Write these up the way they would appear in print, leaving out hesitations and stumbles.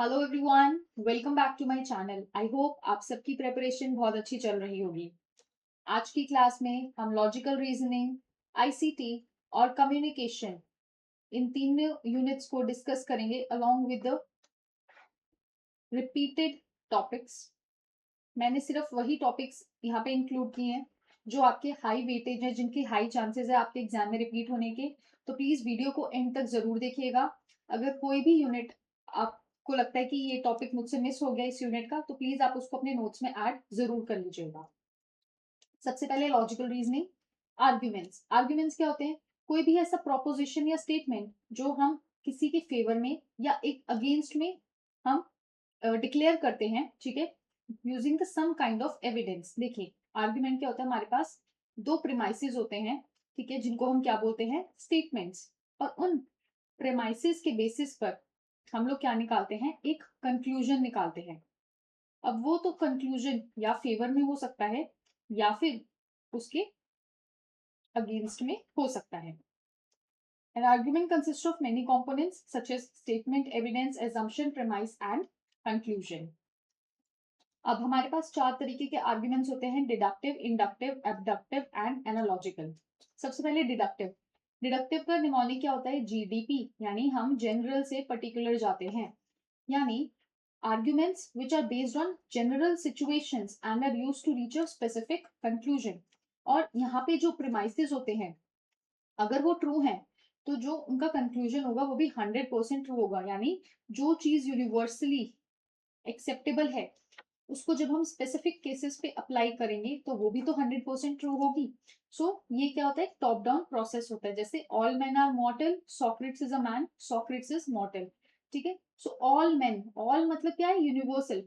Hello everyone, welcome back to my channel. I hope आप सबकी preparation बहुत अच्छी चल रही होगी। आज की क्लास में हम लॉजिकल रीजनिंग, आईसीटी और कम्युनिकेशन इन तीनों यूनिट्स को डिस्कस करेंगे along with the repeated topics. मैंने सिर्फ वही टॉपिक्स यहाँ पे इंक्लूड किए हैं जो आपके हाई वेटेज है, जिनकी हाई चांसेस है आपके एग्जाम में रिपीट होने के। तो प्लीज वीडियो को एंड तक जरूर देखिएगा। अगर कोई भी यूनिट आपको लगता है कि ये टॉपिक मुझसे मिस हो गया इस यूनिट का, तो प्लीज आप उसको अपने नोट्स में ऐड जरूर कर लीजिएगा। सबसे पहले लॉजिकल रीजनिंग। आर्ग्यूमेंट्स। आर्ग्यूमेंट्स क्या होते हैं? कोई भी ऐसा प्रोपोजिशन या स्टेटमेंट जो हम किसी के फेवर में या एक अगेंस्ट में हम डिक्लेयर करते हैं, ठीक है, using the some kind of evidence. देखिए, आर्ग्यूमेंट क्या होता है? हमारे पास दो प्रेमाइसिस होते हैं, ठीक है, जिनको हम क्या बोलते हैं? स्टेटमेंट्स। और उन प्रेमाइसिस के बेसिस पर हम लोग क्या निकालते हैं? एक कंक्लूजन निकालते हैं। अब वो तो कंक्लूजन या फेवर में हो सकता है या फिर उसके अगेंस्ट में हो सकता है। An argument consists of many components such as statement, evidence, assumption, premise and conclusion. अब हमारे पास चार तरीके के आर्ग्यूमेंट्स होते हैं: डिडक्टिव, इंडक्टिव, एबडक्टिव एंड एनालॉजिकल। सबसे पहले डिडक्टिव। डिडक्टिव का निमोनिक क्या होता है? जीडीपी, यानी हम जनरल से पर्टिकुलर जाते हैं। यानी arguments which are based on general situations and are used to reach a specific conclusion. और यहाँ पे जो प्रीमाइसेस होते हैं, अगर वो ट्रू है तो जो उनका कंक्लूजन होगा वो भी 100% ट्रू होगा। यानी जो चीज यूनिवर्सली एक्सेप्टेबल है, उसको जब हम स्पेसिफिक केसेस पे अप्लाई करेंगे तो वो भी तो 100% ट्रू होगी। सो ये क्या होता है? टॉप डाउन प्रोसेस होता है। जैसे all man are mortal, Socrates is a man, Socrates is mortal. ठीक है, सो ऑल मैन, ऑल मतलब क्या है? यूनिवर्सल।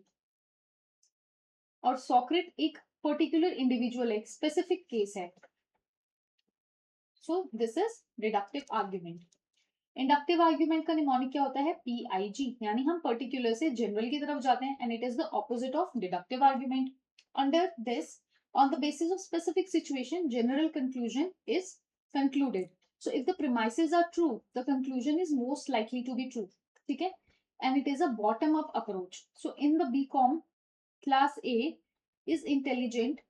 और सॉक्रेट एक पर्टिकुलर इंडिविजुअल है, स्पेसिफिक केस है। So this is deductive argument. Inductive argument का निमोनिक क्या होता है? पीआईजी, यानी हम पर्टिकुलर से जनरल की तरफ जाते हैं, and it is the opposite of deductive argument. Under this, on the basis of specific situation, general conclusion is concluded. So if the premises are true, the conclusion is most likely to be true. ठीक है, and it is a bottom up approach. So in the BCom, class A is intelligent,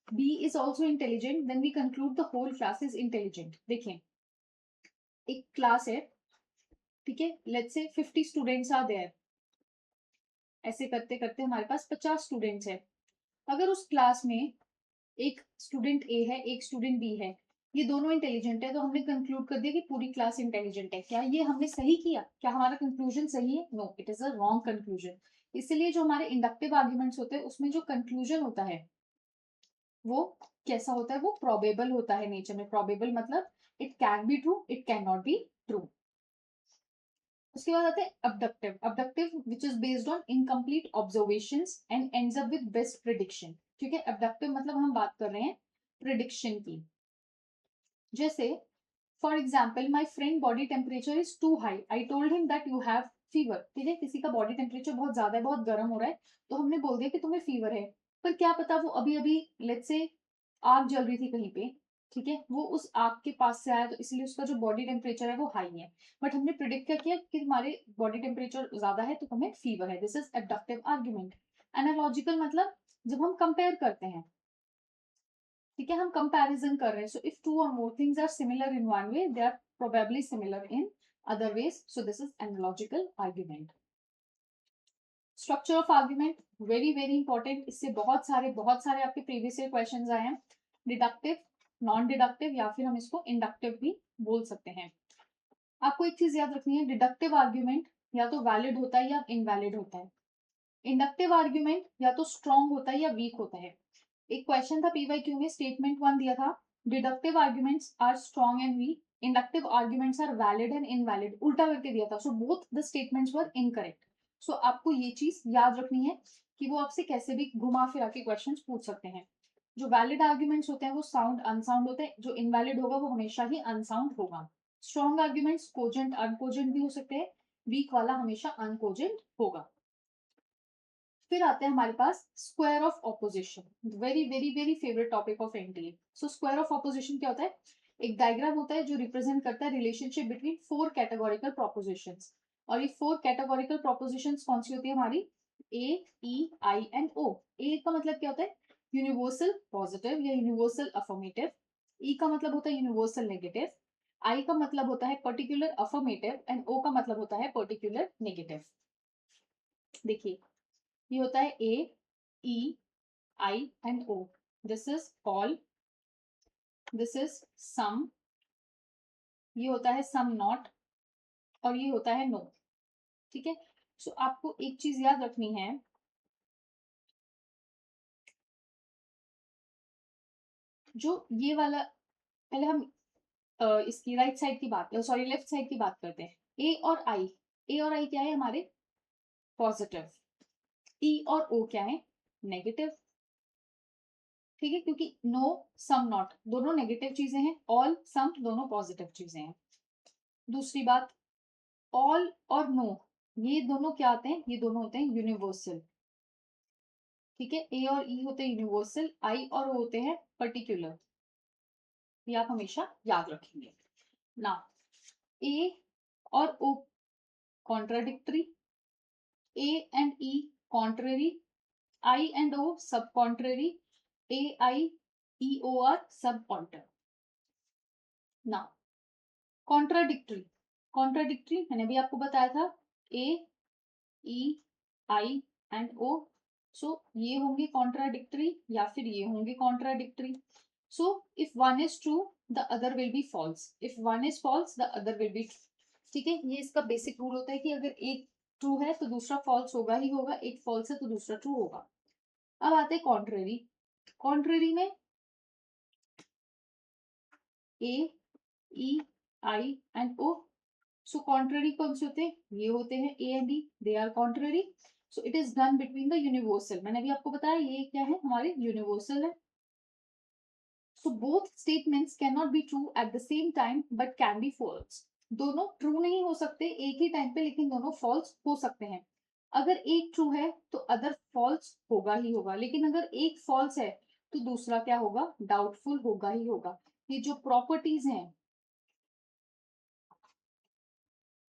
B is also intelligent, then we conclude the whole class is intelligent. देखिए, एक class है, ठीक है, let's say 50 students are there. ऐसे करते करते हमारे पास 50 students है। अगर उस क्लास में एक स्टूडेंट ए है, एक स्टूडेंट बी है, ये दोनों इंटेलिजेंट है, तो हमने कंक्लूड कर दिया कि पूरी क्लास इंटेलिजेंट है। क्या ये हमने सही किया? क्या हमारा कंक्लूजन सही है? No, it is a wrong conclusion. इसलिए जो हमारे इंडक्टिव आर्ग्यूमेंट्स होते हैं उसमें जो कंक्लूजन होता है वो कैसा होता है? वो प्रोबेबल होता है। नेचर में प्रोबेबल मतलब it can be true, it can not be true. उसके बाद आते हैं abductive. Abductive which is based on incomplete observations and ends up with best prediction. ठीक है, अबडक्टिव मतलब हम बात कर रहे हैं प्रिडिक्शन की। जैसे for example, my friend body temperature is too high, I told him that you have fever. ठीक है, किसी का बॉडी टेम्परेचर बहुत ज्यादा है, बहुत गर्म हो रहा है, तो हमने बोल दिया कि तुम्हें फीवर है। पर क्या पता वो अभी अभी, लेट्स से, आग जल रही थी कहीं पे, ठीक है, वो उस आग के पास से आया, तो इसलिए उसका जो बॉडी टेम्परेचर है वो हाई है। बट हमने प्रिडिक्ट क्या किया कि तुम्हारे बॉडी टेम्परेचर ज्यादा है तो तुम्हें फीवर है। This is abductive argument. Analogical मतलब जब हम कंपेयर करते हैं, ठीक है, हम कंपैरिजन कर रहे हैं। सो if two or more things are similar in one way, they are probably similar in other ways. So this is analogical argument. Structure of argument very very important. इससे बहुत सारे आपके प्रीवियस ईयर क्वेश्चंस आए हैं। Deductive, non deductive, या फिर हम इसको इंडक्टिव भी बोल सकते हैं। आपको एक चीज याद रखनी है, डिडक्टिव आर्ग्यूमेंट या तो वैलिड होता है या इनवैलिड होता है। इंडक्टिव आर्ग्यूमेंट या तो स्ट्रॉन्ग होता है या वीक होता है। एक क्वेश्चन था पीवाईक्यू में, स्टेटमेंट 1 दिया था, deductive arguments are strong and weak, inductive arguments are valid and invalid, उल्टा करके दिया था। So both the statements were incorrect. So आपको ये चीज याद रखनी है कि वो आपसे कैसे भी घुमा फिरा के क्वेश्चन पूछ सकते हैं। जो वैलिड आर्ग्यूमेंट्स होते हैं वो साउंड अनसाउंड होते हैं, जो इनवैलिड होगा वो हमेशा ही अनसाउंड होगा। स्ट्रॉन्ग आर्ग्यूमेंट्स कोजेंट अनकोजेंट भी हो सकते हैं, वीक वाला हमेशा अनकोजेंट होगा। फिर आते हैं हमारे पास square of opposition, very very very favourite topic of NTA. So square of opposition क्या होता है? एक डायग्राम होता है जो रिप्रेजेंट करता है relationship between four categorical propositions. और ये 4 कैटेगोरिकल प्रोपोजिशंस कौन सी होती है हमारी? ए, ई, आई एंड ओ। ए का मतलब क्या होता है? यूनिवर्सल पॉजिटिव या यूनिवर्सल अफर्मेटिव। ई का मतलब होता है यूनिवर्सल नेगेटिव। आई का मतलब होता है पर्टिकुलर अफर्मेटिव एंड ओ का मतलब होता है पर्टिकुलर नेगेटिव। देखिए ये होता है A, E, I and O. This is all, this is some, ये होता है सम नॉट, और ये होता है नो। ठीक है, सो आपको एक चीज याद रखनी है, जो ये वाला, पहले हम इसकी राइट साइड की बात, सॉरी लेफ्ट साइड की बात करते हैं। ए और आई, ए और आई क्या है हमारे? पॉजिटिव। ई और ओ क्या है? नेगेटिव। ठीक है, क्योंकि नो, सम, नॉट दोनों नेगेटिव चीजें हैं, ऑल, सम दोनों पॉजिटिव चीजें हैं। दूसरी बात, ऑल और नो ये दोनों क्या आते हैं? ये दोनों होते हैं यूनिवर्सल। ठीक है, ए और ई होते हैं यूनिवर्सल, आई और ओ होते हैं पर्टिकुलर। ये आप हमेशा याद रखेंगे ना। ए और O contradictory, A and E contrary, I and O sub contrary, A I E O are sub alter. ना कॉन्ट्राडिक्टरी, कॉन्ट्राडिक्टरी मैंने भी आपको बताया था, ए, ई, आई एंड ओ। सो ये होंगे कॉन्ट्राडिक्टरी या फिर ये होंगे contradictory. So if one is true the other will be false, if one is false the other will be true. ठीक है, ये इसका बेसिक रूल होता है कि अगर एक ट्रू है तो दूसरा फॉल्स होगा ही होगा, एक फॉल्स है तो दूसरा ट्रू होगा। अब आते हैं कॉन्ट्रेरी। कॉन्ट्रेरी में ए, E, I and O. So contrary कौन से होते हैं? ये होते हैं A and E, they are contrary. So it is done between the universal, मैंने भी आपको बताया ये क्या है? हमारे यूनिवर्सल है। So both statements can not be true at the same time but can be false. दोनों ट्रू नहीं हो सकते एक ही टाइम पे, लेकिन दोनों फॉल्स हो सकते हैं। अगर एक ट्रू है तो अदर फॉल्स होगा ही होगा, लेकिन अगर एक फॉल्स है तो दूसरा क्या होगा? डाउटफुल होगा ही होगा। ये जो प्रॉपर्टीज हैं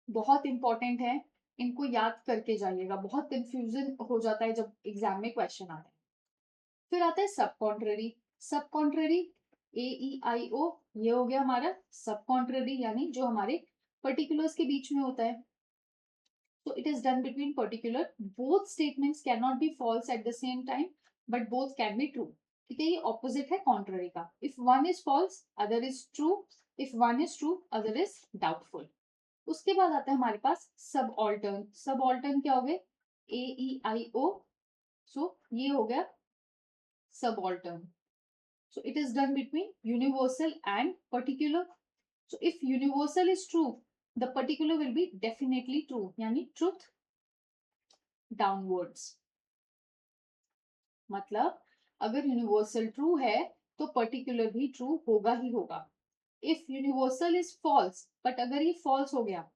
बहुत इंपॉर्टेंट है, इनको याद करके जाइएगा, बहुत कंफ्यूजन हो जाता है जब एग्जाम में क्वेश्चन आते हैं। फिर आता है सब कॉन्ट्ररी। सब कॉन्ट्ररी ए, ई, आई, ओ, ये हो गया हमारा सब कॉन्ट्ररी, यानी जो हमारे पर्टिकुलर्स के बीच में होता है। So it is done between particular. Both statements cannot be false at the same time, but both can be true. ठीक है, ये opposite है contrary का. If one is false, other is true. If one is true, other is doubtful. उसके बाद आता है हमारे पास subaltern. Subaltern क्या हो गए? A, E, I, O. So ये हो गया subaltern. So it is done between universal and particular. So if universal is true, the particular will be definitely true. यानी truth डाउनवर्ड्स। मतलब अगर यूनिवर्सल ट्रू है तो पर्टिकुलर भी ट्रू होगा ही होगा। If universal is false, but अगर ये फॉल्स हो गया,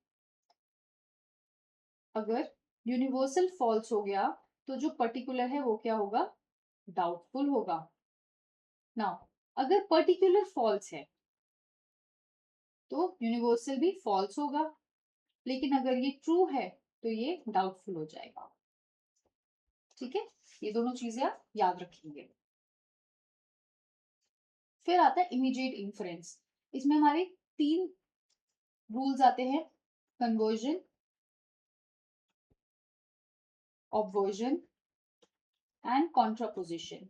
अगर यूनिवर्सल फॉल्स हो गया तो जो पर्टिकुलर है वो क्या होगा? डाउटफुल होगा। नाउ अगर पर्टिकुलर फॉल्स है तो यूनिवर्सल भी फॉल्स होगा, लेकिन अगर ये ट्रू है तो ये डाउटफुल हो जाएगा। ठीक है, ये दोनों चीजें आप याद रखेंगे। फिर आता है इमीडिएट इन्फरेंस। इसमें हमारे 3 रूल्स आते हैं, कन्वर्जन, ऑब्वर्जन एंड कॉन्ट्रापोजिशन।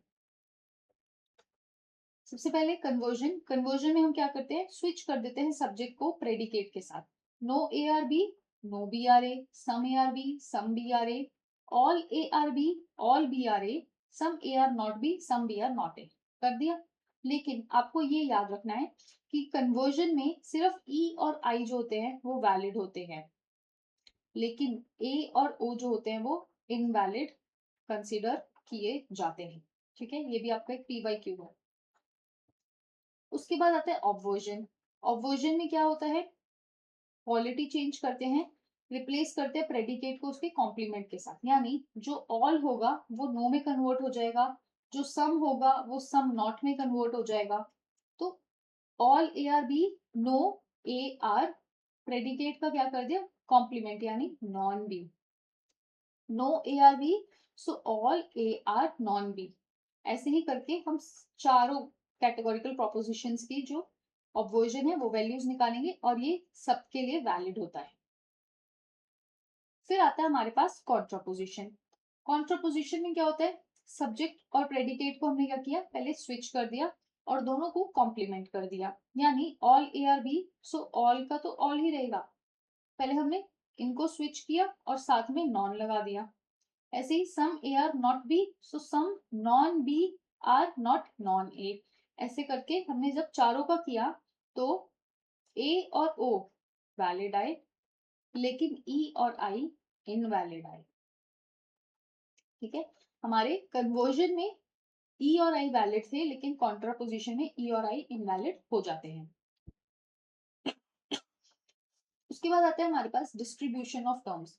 सबसे पहले कन्वर्जन। कन्वर्जन में हम क्या करते हैं? स्विच कर देते हैं सब्जेक्ट को प्रेडिकेट के साथ। No A are B, no B are A, some A are B, some B are A, all A are B, all B are A, some A are not B, some B are not A. कर दिया। लेकिन आपको ये याद रखना है कि conversion में सिर्फ ई और आई जो होते हैं वो वैलिड होते हैं, लेकिन ए और ओ जो होते हैं वो इनवैलिड कंसीडर किए जाते हैं। ठीक है, ये भी आपका एक PYQ है। उसके बाद आता है ऑब्वर्जन। ऑब्वर्जन में क्या होता है? क्वालिटी चेंज करते हैं, रिप्लेस करते हैं प्रेडिकेट को उसके कॉम्प्लीमेंट के साथ, यानी जो ऑल होगा वो नो में कन्वर्ट हो जाएगा, जो सम होगा वो सम नॉट में कन्वर्ट हो जाएगा। तो all A are B, no A are predicate का क्या कर दिया, कॉम्प्लीमेंट यानी non B, no A are B, so all A are non B. ऐसे ही करके हम चारों कैटेगोरिकल प्रोपोजिशंस की जो ऑब्वर्जन है वो वैल्यूज निकालेंगे और ये सबके लिए वैलिड होता है। फिर आता है हमारे पास कॉन्ट्रापोजिशन। कॉन्ट्रापोजिशन में क्या होता है, सब्जेक्ट और प्रेडिकेट को हमने क्या किया, पहले स्विच कर दिया और दोनों को कॉम्प्लीमेंट कर दिया, यानी all A are B, so all का तो ऑल ही रहेगा, पहले हमने इनको स्विच किया और साथ में नॉन लगा दिया। ऐसे ही some A are not B, so some non B are not non A. ऐसे करके हमने जब चारों का किया तो ए और ओ वैलिड आए, लेकिन ई और आई इनवैलिड आए। ठीक है, हमारे कन्वर्जन में ई और आई वैलिड थे, लेकिन कॉन्ट्रापोजिशन में ई और आई इनवैलिड हो जाते हैं। उसके बाद आता है हमारे पास डिस्ट्रीब्यूशन ऑफ टर्म्स।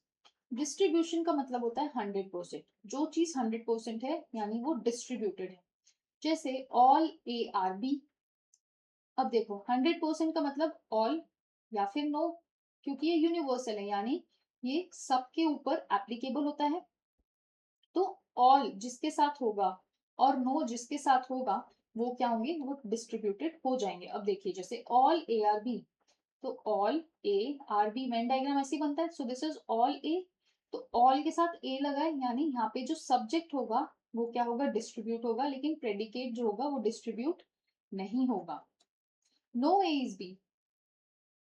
डिस्ट्रीब्यूशन का मतलब होता है 100%, जो चीज 100% है यानी वो डिस्ट्रीब्यूटेड है। जैसे ऑल ए आर बी, अब देखो 100% का मतलब ऑल या फिर नो, क्योंकि ये यूनिवर्सल है यानी ये सबके ऊपर एप्लीकेबल होता है। तो ऑल जिसके साथ होगा और नो जिसके साथ होगा वो क्या होंगे, वो डिस्ट्रीब्यूटेड हो जाएंगे। अब देखिए जैसे ऑल ए आर बी, तो all A are B Venn diagram ऐसे बनता है, so this is all A, तो ऑल के साथ ए लगा है यानी यहाँ पे जो सब्जेक्ट होगा वो क्या होगा, डिस्ट्रीब्यूट होगा, लेकिन प्रेडिकेट जो होगा वो डिस्ट्रीब्यूट नहीं होगा। नो ए इज बी,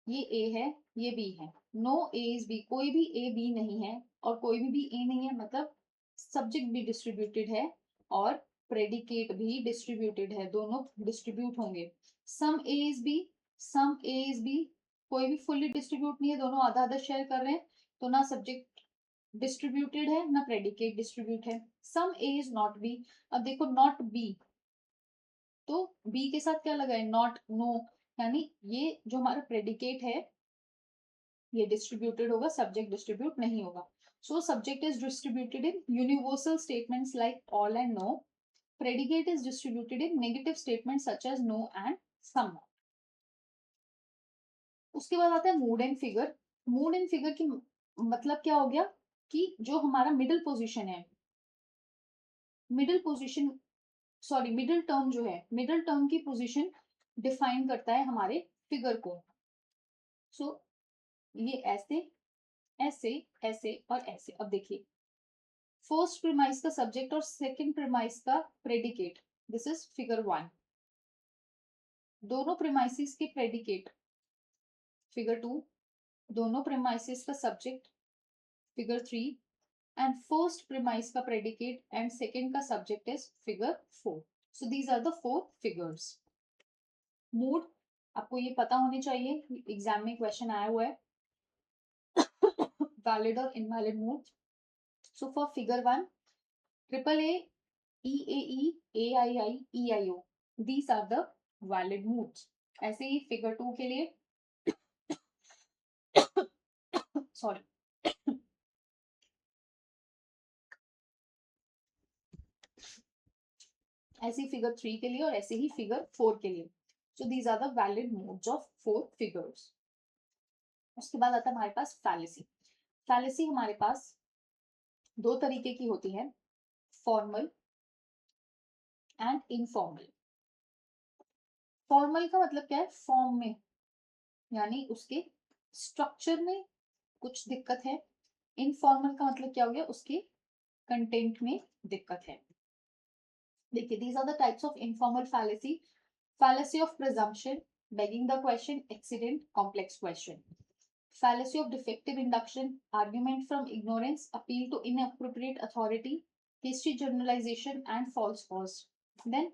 ये ए है ये बी है, नो ए इज बी, कोई भी ए बी नहीं है और कोई भी ए नहीं है, मतलब सब्जेक्ट भी डिस्ट्रीब्यूटेड है और प्रेडिकेट भी डिस्ट्रीब्यूटेड है, दोनों डिस्ट्रीब्यूट होंगे। Some A is B, some A is B, कोई भी फुल्ली डिस्ट्रीब्यूट नहीं है, दोनों आधा आधा शेयर कर रहे हैं, तो ना सब्जेक्ट डिस्ट्रीब्यूटेड है ना प्रेडिकेट डिस्ट्रीब्यूट है। सम ए इज नॉट बी, अब देखो नॉट बी, तो बी के साथ क्या लगा है, नॉट नो, यानी ये जो हमारा प्रेडिकेट है ये डिस्ट्रीब्यूटेड होगा, सब्जेक्ट डिस्ट्रीब्यूट नहीं होगा। So subject is distributed in universal statements like all and no, predicate is distributed in negative statements such as no and some not. उसके बाद आता है mood and figure. Mood and figure की मतलब क्या हो गया कि जो हमारा मिडिल पोजीशन है, middle position sorry middle term जो है, मिडिल टर्म की पोजीशन डिफाइन करता है हमारे फिगर को। सो ये ऐसे ऐसे ऐसे और ऐसे। अब देखिए फर्स्ट प्रीमाइस का सब्जेक्ट और सेकंड प्रीमाइस का प्रेडिकेट, दिस इज फिगर 1, दोनों प्रीमाइसिस के प्रेडिकेट फिगर 2, दोनों प्रीमाइसिस का subject figure 3 and first premise का प्रेडिकेट एंड सेकंड का subject is figure 4। So these are the 4 figures. Mood आपको ये पता होने चाहिए, एग्जाम में क्वेश्चन आया हुआ है, वैलिड और invalid mood. So for figure 1, triple A, E A E, A I I, E I O, these are the valid moods. ऐसे ही फिगर 2 के लिए सॉरी ऐसे ही फिगर 3 के लिए और ऐसे ही फिगर 4 के लिए। So these are the valid modes of 4 figures. उसके बाद आता है हमारे पास फैलेसी। फैलेसी हमारे पास दो तरीके की होती है, फॉर्मल एंड इनफॉर्मल। फॉर्मल का मतलब क्या है, फॉर्म में यानी उसके स्ट्रक्चर में कुछ दिक्कत है। इनफॉर्मल का मतलब क्या हो गया, उसके कंटेंट में दिक्कत है। देखिए these are the types of informal fallacy. fallacy of presumption, begging the question, accident, complex question. Fallacy of defective induction, argument from ignorance, appeal to inappropriate authority, hasty generalization, and false cause. Then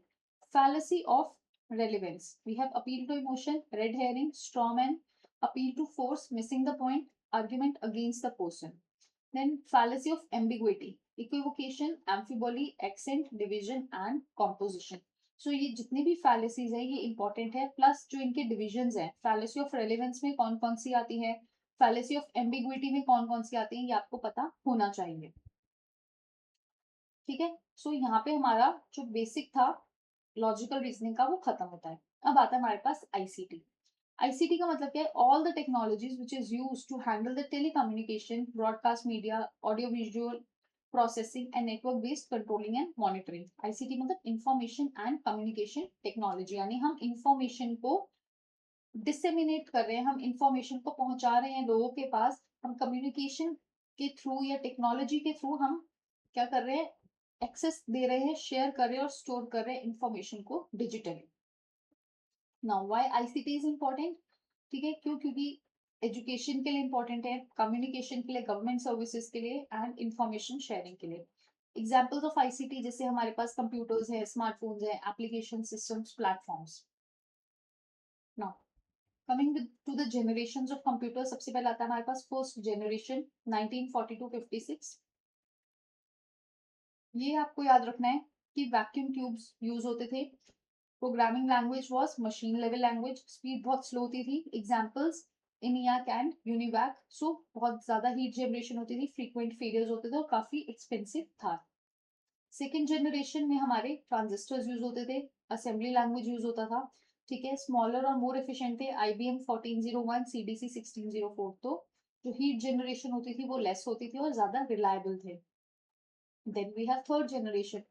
fallacy of relevance, we have appeal to emotion, red herring, straw man, appeal to force, missing the point, argument against the person. Then fallacy of ambiguity, equivocation, amphiboly, accent, division, and composition. सो ये जितनी भी फैलेसीज है ये important है, plus जो इनके divisions है, fallacy of relevance में कौन कौन सी आती है, फैलेसी ऑफ एम्बिग्विटी में कौन कौन सी आती है, ये आपको पता होना चाहिए। ठीक है, सो यहाँ पे हमारा जो बेसिक था लॉजिकल रीजनिंग का वो खत्म होता है। अब आता है हमारे पास आईसीटी। आईसीटी का मतलब क्या है? All the technologies which is use to handle the telecommunication, broadcast media, audio visual processing and network based controlling and monitoring. ICT मतलब इंफॉर्मेशन एंड कम्युनिकेशन टेक्नोलॉजी, यानी हम इंफॉर्मेशन को डिसेमिनेट कर रहे हैं, हम इंफॉर्मेशन को पहुंचा रहे हैं लोगों के पास, हम कम्युनिकेशन के थ्रू या टेक्नोलॉजी के थ्रू हम क्या कर रहे हैं? एक्सेस दे रहे हैं, शेयर कर रहे हैं और स्टोर कर रहे हैं इंफॉर्मेशन को digitally. Now why ICT is important? ठीक है, क्यों? क्योंकि एजुकेशन के लिए इंपॉर्टेंट है, कम्युनिकेशन के लिए, गवर्नमेंट सर्विसेज के लिए एंड इंफॉर्मेशन शेयरिंग के लिए। एग्जाम्पल्स ऑफ आईसीटी, जैसे हमारे पास कंप्यूटर्स है, स्मार्टफोन्स है, application systems, platforms. Now coming to the generations of computer, सबसे पहले आता है हमारे पास फर्स्ट जनरेशन 1942-56। ये आपको याद रखना है कि वैक्यूम ट्यूब्स यूज होते थे, programming language was machine level language, speed बहुत स्लो होती थी। Examples ENIAC and UNIVAC. So बहुत ज्यादा हीट जनरेशन होती थी, फ्रीक्वेंट फेलियर्स होते थे और काफी एक्सपेंसिव था। सेकेंड जनरेशन में हमारे ट्रांजिस्टर्स यूज होते थे, असेंबली लैंग्वेज यूज होता था। ठीक है, स्मॉलर और मोर एफिशिएंट थे, IBM 1401, CDC 1604। तो जो हीट जनरेशन होती थी वो लेस होती थी और ज्यादा रिलायबल थे। Then we have third generation.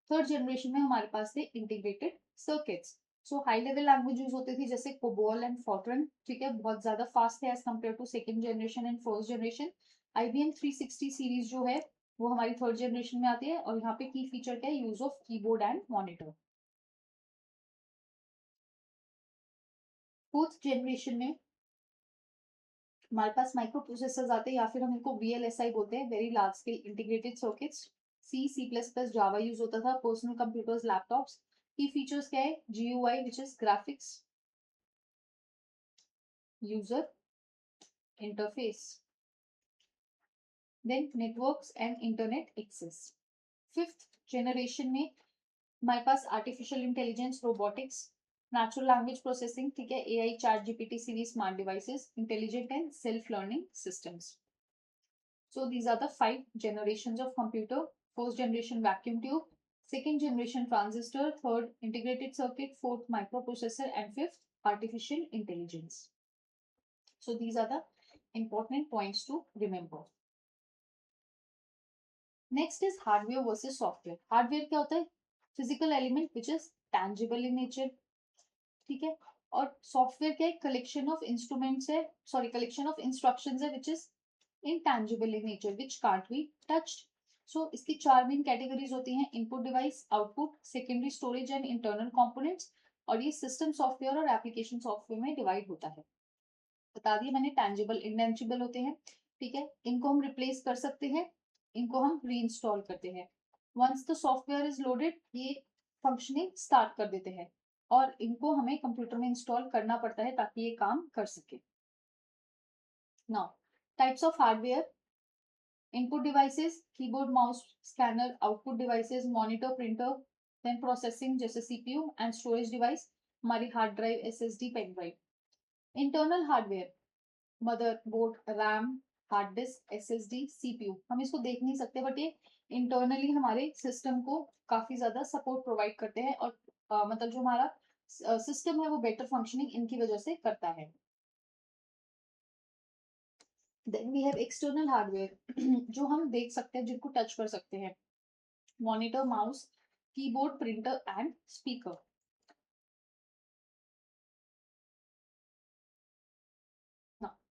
Third generation में हमारे पास थे integrated circuits. So high level language use होती थी, जैसे कोबोल एंड फॉर्ट्रन। ठीक है, बहुत ज्यादा फास्ट है as compare to second generation and first generation. IBM 360 series जो है वो हमारी थर्ड जनरेशन में आती है, और यहाँ पे की फीचर क्या है? Use of keyboard and monitor. Fourth generation में हमारे पास माइक्रो प्रोसेसर्स आते हैं, या फिर हम इनको VLSI बोलते हैं, very large scale integrated circuits. C++, Java use होता था, personal computers, laptops. Key features क्या है? GUI which is graphics user interface, then networks and internet access. Fifth generation में हमारे पास artificial intelligence, robotics, natural language processing. ठीक है, AI, chat GPT series, smart devices, intelligent and self learning systems. So these are the 5 generations of computer. First generation vacuum tube, second generation transistor, third integrated circuit, fourth microprocessor, and fifth artificial intelligence. So these are the important points to remember. Next is hardware versus software. Hardware क्या होता है? Physical element which is tangible in nature. ठीक है, और software क्या है? Collection of instruments है, sorry collection of instructions है which is intangible in nature which can't be touched. So इसकी 4 मेन कैटेगरीज होती हैं: input device, output, secondary storage and internal components. और ये सिस्टम सॉफ्टवेयर और एप्लीकेशन सॉफ्टवेयर में divide होता है। बता दिए मैंने, टैंजिबल, इंटेंजिबल होते हैं। ठीक है, इनको हम रिप्लेस कर सकते हैं, इनको हम रीइंस्टॉल करते हैं। Once the software is loaded, ये फंक्शनिंग स्टार्ट कर देते हैं, और इनको हमें कंप्यूटर में इंस्टॉल करना पड़ता है ताकि ये काम कर सके। Now types of hardware: input devices, keyboard, mouse, scanner. Output devices, monitor, printer. Then processing जैसे CPU एंड स्टोरेज डिवाइस, हमारी hard drive, SSD, pen drive. Internal hardware, mother board, RAM, hard disk, SSD, CPU। हम इसको देख नहीं सकते, but ये internally हमारे system को काफी ज्यादा सपोर्ट प्रोवाइड करते हैं, और मतलब जो हमारा सिस्टम है वो बेटर फंक्शनिंग इनकी वजह से करता है। Then we have external hardware जो हम देख सकते हैं, जिनको टच कर सकते हैं: monitor, mouse, keyboard, printer and speaker.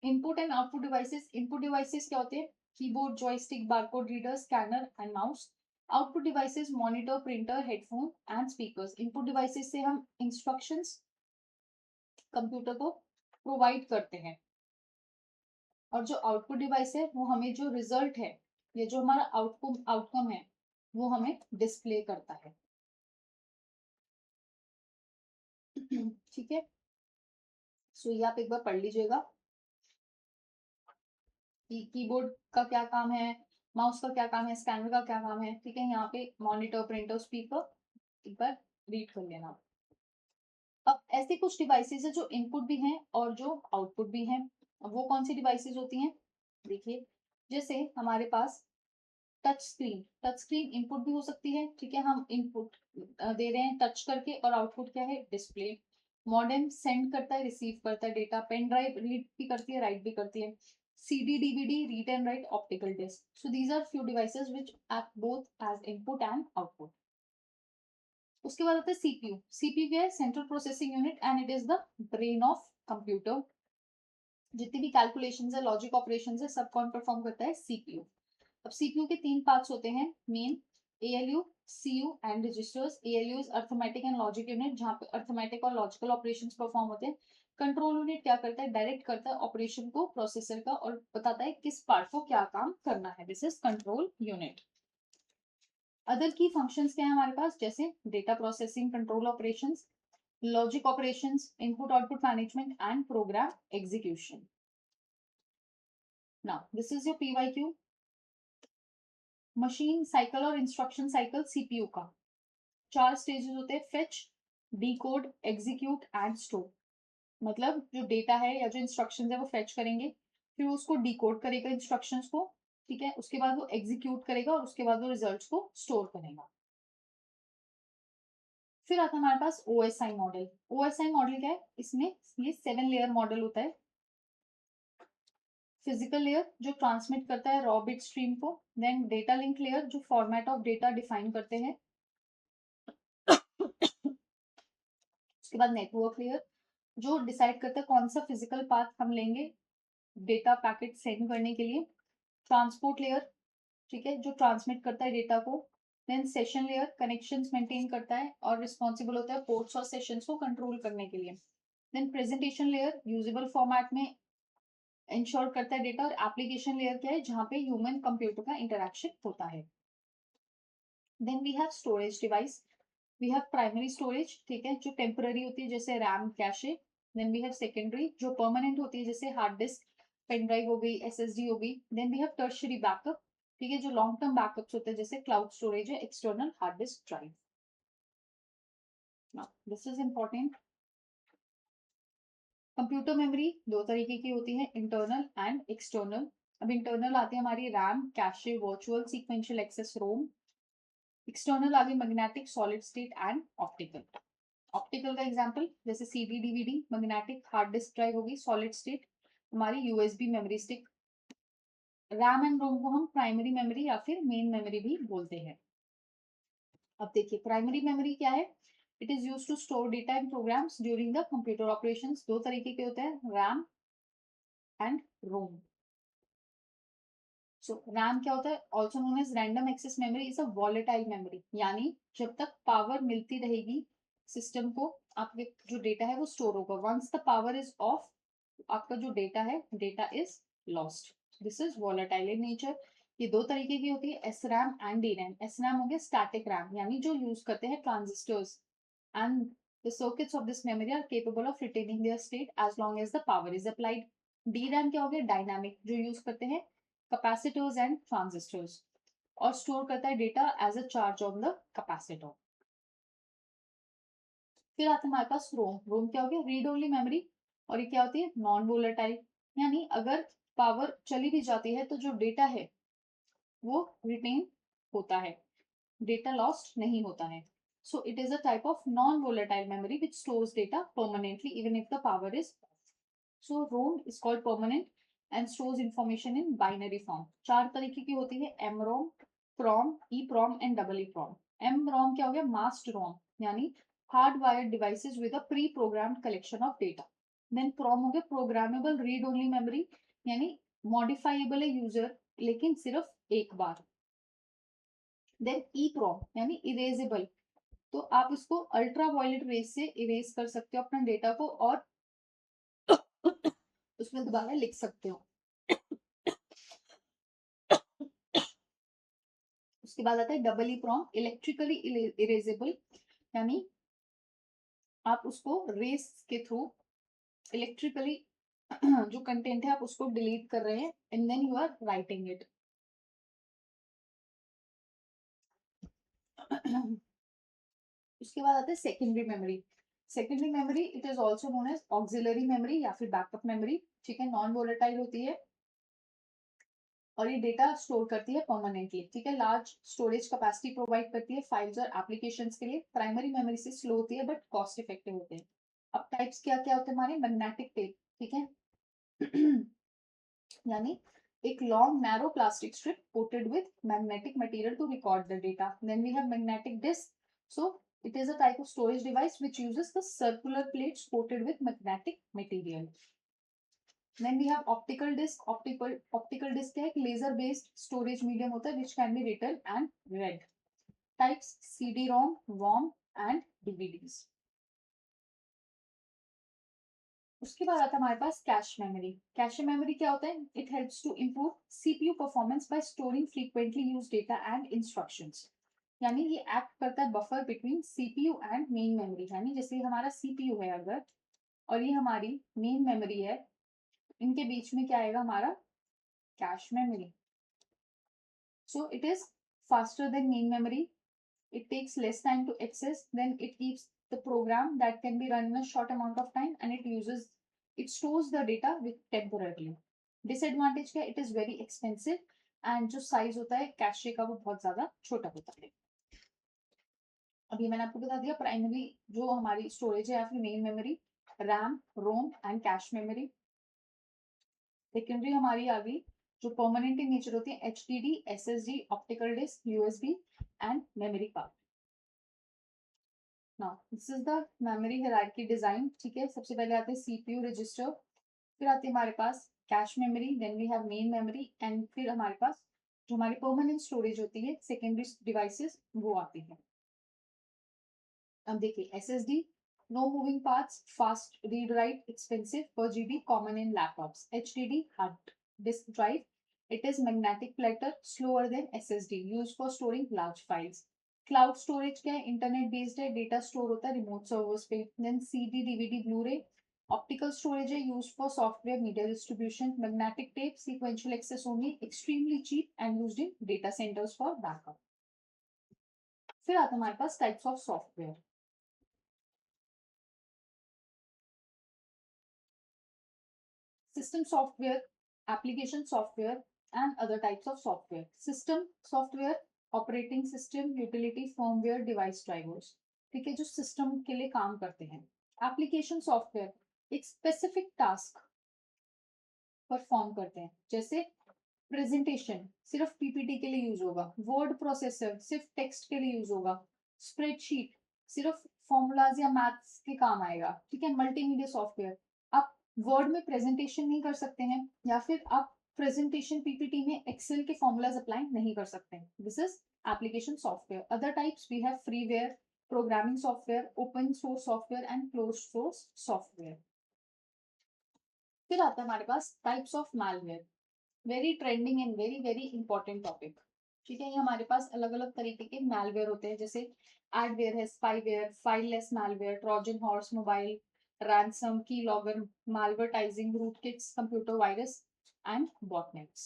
Input and output devices. Input devices क्या होते हैं? Keyboard, joystick, barcode reader, scanner and mouse. Output devices, monitor, printer, headphone and speakers. Input devices से हम इंस्ट्रक्शंस कंप्यूटर को provide करते हैं, और जो आउटपुट डिवाइस है वो हमें जो रिजल्ट है, ये जो हमारा आउटकम है, वो हमें डिस्प्ले करता है। ठीक है, सो ये आप एक बार पढ़ लीजिएगा कि कीबोर्ड का क्या काम है, माउस का क्या काम है, स्कैनर का क्या काम है। ठीक है, यहाँ पे मॉनिटर, प्रिंटर, स्पीकर एक बार रीड कर लेना। अब ऐसे कुछ डिवाइसेस है जो इनपुट भी हैं और जो आउटपुट भी हैं। अब वो कौन सी डिवाइसेस होती हैं? देखिए, जैसे हमारे पास touch screen. Touch screen input भी हो सकती है। ठीक है, हम इनपुट दे रहे हैं टच करके, और आउटपुट क्या है? डिस्प्ले। मॉडेम सेंड करता है, रिसीव करता है डेटा, पेन ड्राइव रीड भी करती है, राइट भी करती है, CD DVD read and write, optical disc. So these are few devices which act both as input and output. उसके बाद आता है CPU. CPU क्या है? Central processing unit and it is the brain of computer. जितनी भी calculations है, logic operations है, सब कौन परफॉर्म करता है? CPU. अब CPU के तीन पार्ट्स होते हैं main, ALU, CU and registers. ALU is arithmetic and logic unit, जहाँ पे अर्थमेटिक और लॉजिकल ऑपरेशंस परफॉर्म होते हैं. कंट्रोल यूनिट क्या करता है? डायरेक्ट करता है ऑपरेशन को प्रोसेसर का और बताता है किस पार्ट को क्या काम करना है. This is control unit. Other की फंक्शंस क्या है हमारे पास? जैसे data processing, control operations, logic operations, input output management and program execution. Now this is your PYQ. Machine cycle और इंस्ट्रक्शन साइकिल CPU का 4 स्टेजेस होते हैं: fetch, decode, execute and store. मतलब जो डेटा है या जो इंस्ट्रक्शंस है वो फेच करेंगे, फिर वो उसको डिकोड करेगा इंस्ट्रक्शंस को, ठीक है, उसके बाद वो एग्जीक्यूट करेगा और उसके बाद वो रिजल्ट्स को स्टोर करेगा. फिर आता है हमारे पास OSI मॉडल. OSI मॉडल क्या है? इसमें ये 7 लेयर मॉडल होता है. फिजिकल लेयर जो ट्रांसमिट करता है रॉ बिट स्ट्रीम को, देन डेटा लिंक लेयर जो फॉर्मेट ऑफ डेटा डिफाइन करते हैं. उसके बाद नेटवर्क लेयर जो डिसाइड करता है कौन सा फिजिकल पाथ हम लेंगे डेटा पैकेट सेंड करने के लिए. ट्रांसपोर्ट लेयर, ठीक है, जो ट्रांसमिट करता है डेटा को. Then session layer connections maintain करता है और रिस्पॉन्सिबल होता है पोर्ट्स और सेशंस को कंट्रोल करने के लिए. Then presentation layer usable format में इंश्योर करता है डेटा. और एप्लीकेशन लेयर क्या है? जहां पे ह्यूमन कंप्यूटर का इंटरेक्शन होता है. Then we have storage device. We have primary storage, ठीक है, जो टेम्पररी होती है जैसे RAM, cache. Then we have secondary जो परमानेंट होती है जैसे हार्ड डिस्क, पेन ड्राइव हो गई, SSD हो गई. Then we have tertiary backup, ठीक है, जो लॉन्ग टर्म बैकअप्स होते हैं जैसे क्लाउड स्टोरेज है, external hard disk drive. Now this is important. Computer memory दो तरीके की होती है, इंटरनल एंड एक्सटर्नल. अब इंटरनल आती है हमारी RAM, cache, virtual sequential access, ROM. External आ गई magnetic, solid state and optical. Optical का एग्जांपल जैसे CD DVD, magnetic hard disk drive होगी, सॉलिड स्टेट हमारी USB memory stick. RAM and ROM को हम प्राइमरी मेमोरी या फिर मेन मेमोरी भी बोलते हैं. अब देखिए प्राइमरी मेमोरी क्या है? It is use to store data and programs during the computer operations. दो तरीके के होते हैं, RAM and ROM. So RAM क्या होता है? Also known as random access memory, is a volatile memory. यानी जब तक पावर मिलती रहेगी सिस्टम को, आपके जो डेटा है वो स्टोर होगा. Once the power is off, आपका जो डेटा है, data is lost. This is volatile in nature. ये दो तरीके की होती है, SRAM एंड DRAM. SRAM हो गया स्टैटिक रैम, यानी जो यूज करते हैं transistors, and the circuits of this memory are capable of retaining their state as long as the power is applied. DRAM क्या हो गया? डायनामिक, जो यूज करते हैं कैपेसिटर्स एंड ट्रांजिस्टर्स और स्टोर करता है data as a charge on the capacitor. फिर आता है हमारे पास रोम. रोम क्या हो गया? Read only memory. और ये क्या होती है? नॉन वोलेटाइल, यानी अगर पावर चली भी जाती है तो जो डेटा है वो रिटेन होता है, डेटा लॉस्ट नहीं होता है. So it is a type of non-volatile memory which stores data permanently even if the power is off. So ROM is called permanent and stores information in binary form. चार तरीके की होती है, MROM, PROM, EPROM and double EPROM. MROM क्या हो गया? Masked ROM, यानी hardwired devices with a pre-programmed collection of data. Then PROM हो गया programmable read only memory, यानी modifiable है user लेकिन सिर्फ एक बार. Then EPROM यानी इरेजेबल, तो आप इसको अल्ट्रा वायलेट रेस से इरेज कर सकते हो अपना डेटा को और उसमें दोबारा लिख सकते हो. उसके बाद आता है डबल EPROM, इलेक्ट्रिकली इरेजेबल, यानी आप उसको रेस के थ्रू इलेक्ट्रिकली जो कंटेंट है आप उसको डिलीट कर रहे हैं and then you are writing it. उसके बाद आता है secondary memory. Secondary memory it is also known as auxiliary memory या फिर बैकअप मेमोरी, ठीक है, नॉन वोलेटाइल होती है और ये डेटा स्टोर करती है परमानेंटली, ठीक है, लार्ज स्टोरेज कैपेसिटी प्रोवाइड करती है फाइल्स और एप्लीकेशंस के लिए. प्राइमरी मेमोरी से स्लो होती है बट कॉस्ट इफेक्टिव होते हैं. अब टाइप्स क्या क्या होते हैं हमारे, मैग्नेटिक टेप, ठीक है यानी एक long narrow plastic strip coated with magnetic material to record the data. Then we have magnetic disk. So it is a type of storage device which uses the circular plates coated with magnetic material. Then we have optical disc. Optical disc है, एक laser based storage medium होता है which can be written and read. Types CD-ROM, WOM and DVDs. उसके बाद आता है हमारे पास कैश मेमोरी. कैश मेमोरी क्या होता है, it helps to improve CPU performance by storing frequently use data and instructions. यानी ये एक्ट करता है buffer between CPU and main memory. यानी जैसे हमारा सीपीयू है अगर, और ये हमारी मेन मेमोरी है, इनके बीच में क्या आएगा हमारा cache memory. So it is faster than main memory. It takes less time to access, then it keeps the program that can be run in a short amount of time, and it stores the data with temporarily. Disadvantage क्या, it is very expensive and जो size होता है cache का वो बहुत ज्यादा छोटा होता है. अभी मैंने आपको बता दिया प्राइमरी जो हमारी स्टोरेज है या फिर main memory, RAM, ROM and cache memory. Secondary हमारी आ गई जो परमानेंट इन नेचर होती है, HDD, SSD, optical disc, USB and memory card. Now, this is the memory hierarchy design. ठीक है, सबसे पहले आते हैं CPU रजिस्टर, फिर आते हैं हमारे पास cache memory, then we have main memory, and फिर हमारे पास जो हमारी परमानेंट स्टोरेज होती है सेकेंडरी डिवाइसेस वो आती है. अब देखिए SSD, no moving parts, fast read write, expensive, per GB, common in laptops. HDD, hard disk drive, it is magnetic platter, slower than SSD, used for storing large files. Cloud storage क्या है, internet based है, data store होता है remote servers पे. Then CD, DVD, Blu-ray. Optical storage है, used for software media distribution. Magnetic tape, sequential access only, extremely cheap and used in data centres for backup. फिर आता है हमारे पास types of software. System software, application software, and other types of software. System software, operating system, utility, firmware, device drivers. ठीक है, जो system के लिए काम करते हैं. एप्लीकेशन सॉफ्टवेयर एक स्पेसिफिक टास्क परफॉर्म करते हैं, जैसे प्रेजेंटेशन सिर्फ पीपीटी के लिए यूज होगा, वर्ड प्रोसेसर सिर्फ टेक्स्ट के लिए यूज होगा, स्प्रेडशीट सिर्फ फॉर्मूलाज या मैथ्स के काम आएगा. ठीक है, मल्टीमीडिया सॉफ्टवेयर आप वर्ड में प्रेजेंटेशन नहीं कर सकते हैं, या फिर आप प्रेजेंटेशन पीपीटी में एक्सेल के फॉर्मूलाज अप्लाई नहीं कर सकते हैं. This is application software. Other types we have freeware, programming software, open source software and closed source software. फिर आता है हमारे पास types of malware. Very trending and very very important topic. ठीक है, ये हमारे पास अलग अलग तरीके के मैलवेयर होते हैं, जैसे एडवेयर है, spyware, fileless malware, Trojan horse mobile, ransom, key logger, malvertising, rootkits, computer virus and botnets.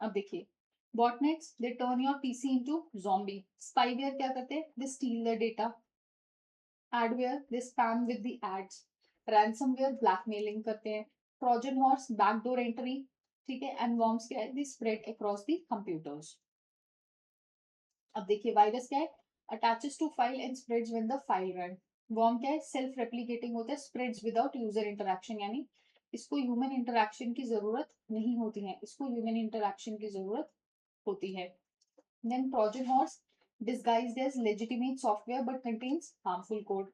अब देखिए botnets they turn your PC into zombie. Spyware क्या करते हैं, they steal the data. Adware they spam with the ads. Ransomware blackmailing करते हैं. Trojan horse backdoor entry. ठीक है, and worms क्या है, they spread across the computers. अब देखिए वायरस क्या है, attaches to file and spreads when the file run. Worm क्या है, सेल्फ रेप्लिकेटिंग होता है, स्प्रेड्स विदाउट यूजर इंटरैक्शन, यानी इसको ह्यूमन इंटरैक्शन की जरूरत नहीं होती है, इसको ह्यूमन इंटरैक्शन की जरूरत होती है. Then Trojan horse disguised as legitimate software but contains harmful code.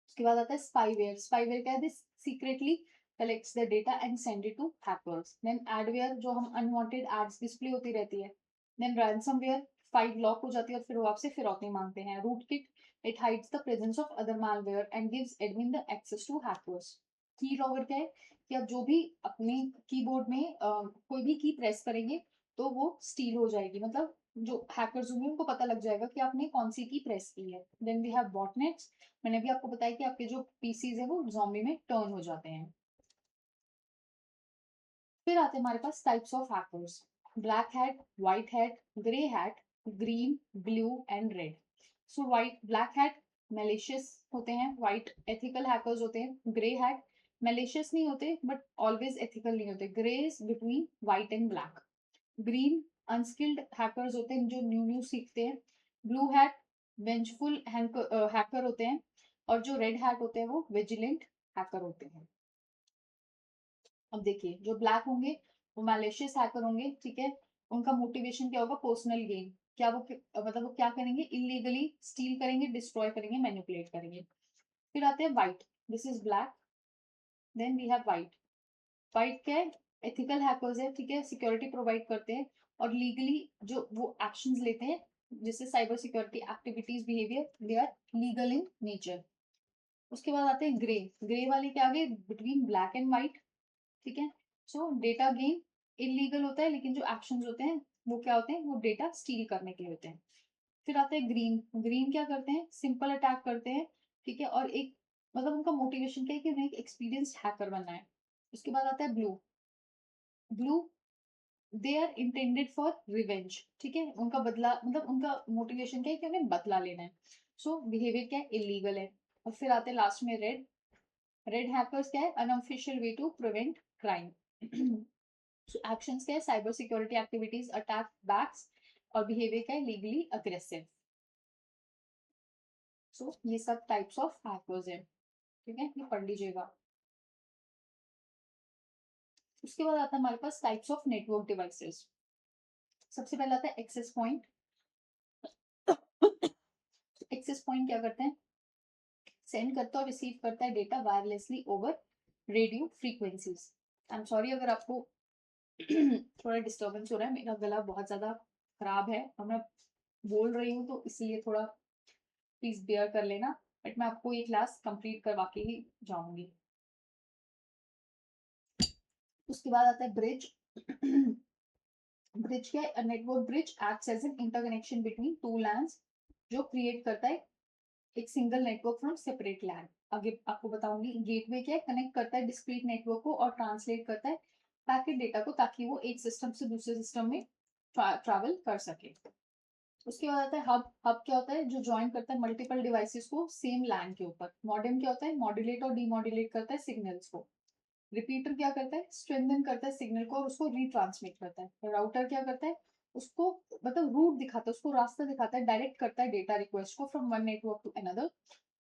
उसके बाद आता है स्पाईवेयर. स्पाईवेयर क्या है, this secretly collects the data and send it to hackers. Then adware जो हम अनवांटेड एड्स डिस्प्ले होती रहती है. देन रैंसमवेयर फाइल लॉक हो जाती है और फिर वो आपसे फिरौती मांगते हैं. Rootkit it hides the presence of other malware and gives admin the access to hackers. Keylogger क्या है कि आप जो भी अपने कीबोर्ड में कोई भी की प्रेस करेंगे तो वो स्टील हो जाएगी, मतलब जो हैकर्स होंगे उनको पता लग जाएगा कि आपने कौन सी की प्रेस की है. Then we have botnets. मैंने भी आपको बताया कि आपके जो पीसीज है वो ज़ॉम्बी में टर्न हो जाते हैं. फिर आते हैं हमारे पास types of hackers. Black hat, white hat, grey hat, green, blue and red. So white black hat malicious होते हैं, व्हाइट एथिकल हैकर्स होते हैं, ग्रे हैट मैलिशियस नहीं होते बट ऑलवेज एथिकल नहीं होते, grey is between white and black. Green unskilled hackers होते हैं जो न्यू न्यू सीखते हैं. ब्लू हैट वेंचफुल हैकर होते हैं, और जो रेड हैट होते हैं वो विजिलेंट हैकर होते हैं। अब देखिए जो ब्लैक होंगे वो मैलिशियस हैकर होंगे, ठीक है। उनका मोटिवेशन क्या होगा, पर्सनल गेन। क्या वो मतलब वो क्या करेंगे, इलीगली स्टील करेंगे, डिस्ट्रॉय करेंगे, मैनिपुलेट करेंगे। फिर आते हैं white, this is black, then we have white. White क्या है, एथिकल हैकर्स है, ठीक है, सिक्योरिटी प्रोवाइड करते हैं और लीगली जो वो एक्शंस लेते हैं, जिससे cyber security activities behavior they are legal in nature. उसके बाद आते हैं ग्रे, ग्रे वाले क्या आ गए, बिटवीन ब्लैक एंड व्हाइट, ठीक है। सो डेटा गेन इलीगल होता है, लेकिन जो एक्शंस होते हैं वो क्या होते हैं, वो डेटा स्टील करने के लिए होते हैं। फिर आते हैं ग्रीन, ग्रीन क्या करते हैं, सिंपल अटैक करते हैं, ठीक है, और एक मतलब उनका मोटिवेशन क्या है कि उन्हें एक एक्सपीरियंस्ड हैकर बनना है। उसके बाद आता है blue, blue they are intended for revenge, ठीक है, उनका बदला मतलब उनका मोटिवेशन क्या है कि उन्हें बदला लेना है। सो बिहेवियर क्या है, इलीगल है। और फिर आते हैं लास्ट में रेड, रेड हैकर्स क्या है, unofficial way to prevent crime. Actions क्या है, cyber security activities, attack backs, और बिहेवियर क्या है, लीगली अग्रेसिव। सो ये सब टाइप्स ऑफ हैकर्स है, ठीक है, ये पढ़ लीजिएगा। उसके बाद आता है हमारे पास टाइप्स ऑफ नेटवर्क डिवाइसेस। सबसे पहला आता है एक्सेस पॉइंट। एक्सेस पॉइंट क्या करते हैं, सेंड करता है और रिसीव करता है data wirelessly over radio frequencies. I am sorry अगर आपको थोड़ा डिस्टर्बेंस हो रहा है, मेरा गला बहुत ज्यादा खराब है और मैं बोल रही हूँ, तो इसलिए थोड़ा प्लीज बेयर कर लेना, बट मैं आपको ये क्लास कंप्लीट करवा के ही जाऊंगी। उसके बाद आता है ब्रिज। ब्रिज क्या है, network bridge acts as an interconnection between two LANs, जो क्रिएट करता है एक single network from separate LAN. आगे आपको बताऊंगी। गेटवे क्या है, कनेक्ट करता है डिस्क्रीट नेटवर्क को और ट्रांसलेट करता है पैकेट डेटा को, ताकि वो एक सिस्टम से दूसरे सिस्टम में ट्रैवल कर सके। उसके बाद आता है हब। हब क्या होता है, जो ज्वाइन करता है मल्टीपल डिवाइसेस को सेम लैंड के ऊपर। मॉडेम क्या होता है, मॉड्यूलेट और डीमॉड्यूलेट करता है सिग्नल्स को। रिपीटर क्या करता है, स्ट्रेंथन करता है सिग्नल को और उसको रीट्रांसमिट करता है। राउटर क्या करता है, उसको मतलब रूट दिखाता है, उसको रास्ता दिखाता है, डायरेक्ट करता है डेटा रिक्वेस्ट को from one network to another.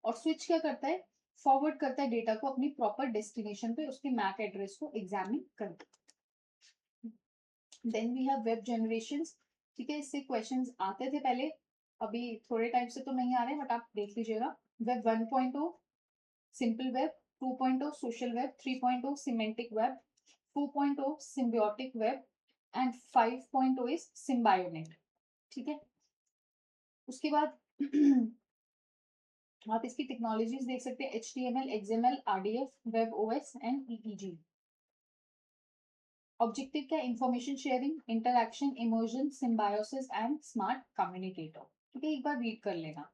और स्विच क्या करता है, फॉरवर्ड करता है डेटा को अपनी प्रॉपर डेस्टिनेशन पे, उसके मैक एड्रेस को एग्जामिन करके। Then we have web generations, ठीक है, इससे क्वेश्चंस आते थे पहले, अभी थोड़े टाइम से तो नहीं आ रहे, बट आप देख लीजिएगा। Web 1.0 simple web, 2.0 social web, 3.0 semantic web, 4.0 symbiotic web and 5.0 is symbionet, ठीक है। उसके बाद आप इसकी टेक्नोलॉजीज देख सकते हैं, HTML, XML, RDF, web OS and EEG। Objective क्या, information sharing, interaction, emotion, symbiosis and smart communicator, ठीक है, एक बार रीड कर लेना।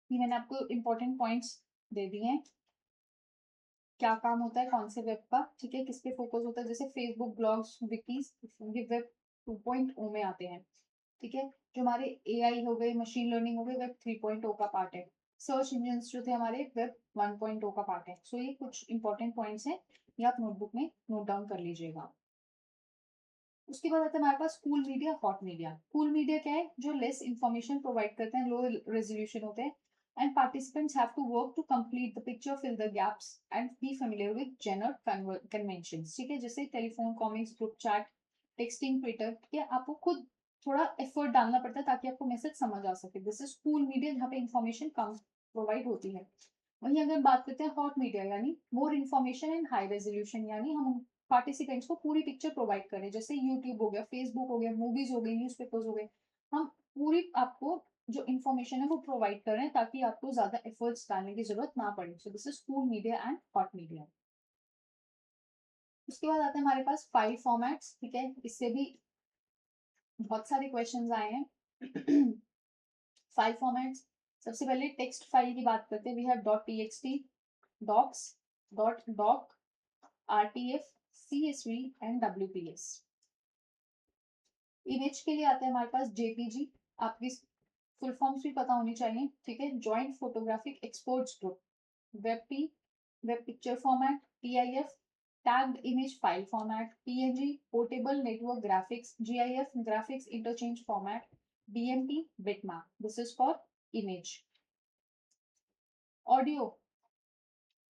ये मैंने आपको इंपॉर्टेंट पॉइंट्स दे दिए हैं, क्या काम होता है कौन से वेब का, ठीक है, किस पे फोकस होता है। जैसे फेसबुक, ब्लॉग्स, विकीज, ये वेब 2.0 में आते हैं, ठीक है। जो हमारे AI हो गए, मशीन लर्निंग हो गए, वेब 3.0 का पार्ट है। सर्च इंजन जो थे हमारे, वेब 1.0 का पार्ट है। सो ये कुछ इंपॉर्टेंट पॉइंट्स हैं, ये आप नोटबुक में नोट डाउन कर लीजिएगा। उसके बाद आता है हमारे पास cool media, hot media. Cool media क्या है, जो लेस इंफॉर्मेशन प्रोवाइड करते हैं, लो रेजोल्यूशन होते हैं, and participants have to work to complete the picture, fill the gaps and be familiar with general conventions, ठीक है, जैसे telephone, comics, group chat, texting, Twitter, ठीक है, आपको खुद थोड़ा एफर्ट डालना पड़ता है ताकि आपको मैसेज समझ आ सके। दिस इज कूल मीडिया, जहाँ पे इंफॉर्मेशन कम प्रोवाइड होती है। वहीं अगर बात करते हैं हॉट मीडिया, यानी more information and high resolution, यानी हम पार्टिसिपेंट्स को पूरी पिक्चर प्रोवाइड करें, जैसे यूट्यूब हो गया, फेसबुक हो गया, मूवीज हो गई, न्यूज़पेपर्स हो गए। हम पूरी आपको जो इन्फॉर्मेशन है वो प्रोवाइड कर रहे हैं, ताकि आपको ज्यादा एफर्ट्स डालने की जरूरत ना पड़े। सो this is cool media and hot media. उसके बाद आते हैं हमारे पास फाइल फॉर्मेट्स, ठीक है, इससे भी बहुत सारे क्वेश्चंस आए हैं। फाइल फॉर्मेट्स, सबसे पहले टेक्स्ट फाइल की बात करते हैं। We have .txt, docs, .doc, RTF, CSV and WPS। Image के लिए आता है हमारे पास JPG, आपकी फुल फॉर्म्स भी पता होनी चाहिए, ठीक है, joint photographic exports group. WebP, web picture format, PIF, tagged image file format, PNG, portable network graphics, GIF, graphics interchange format, BMP, bitmap, this is for image. Audio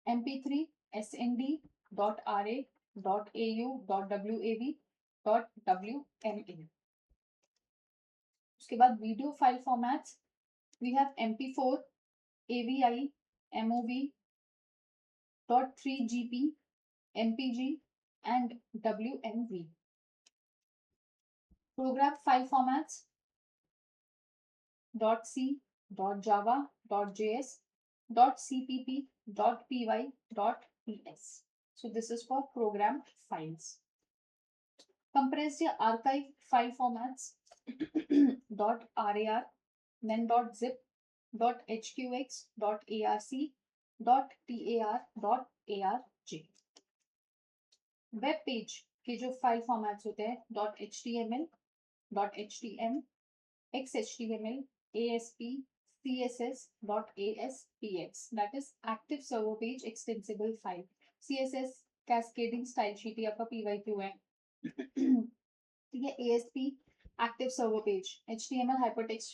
mp3 snd.ra.au.wav.wma. उसके बाद video file formats we have mp4 avi mov .3gp mpg and wmv. program file formats .c .java .js .cpp .py .ps. So this is for program files. Compressed archive file formats .rar, then .zip, .hqx, .arc, .tar, .arj. Web page के जो file formats होते हैं .html, .htm, XHTML, ASP, CSS, .aspx, that is active server page extensible file. CSS cascading style sheet ये आपका PYQ है. ठीक है. ASP active server page, HTML hypertext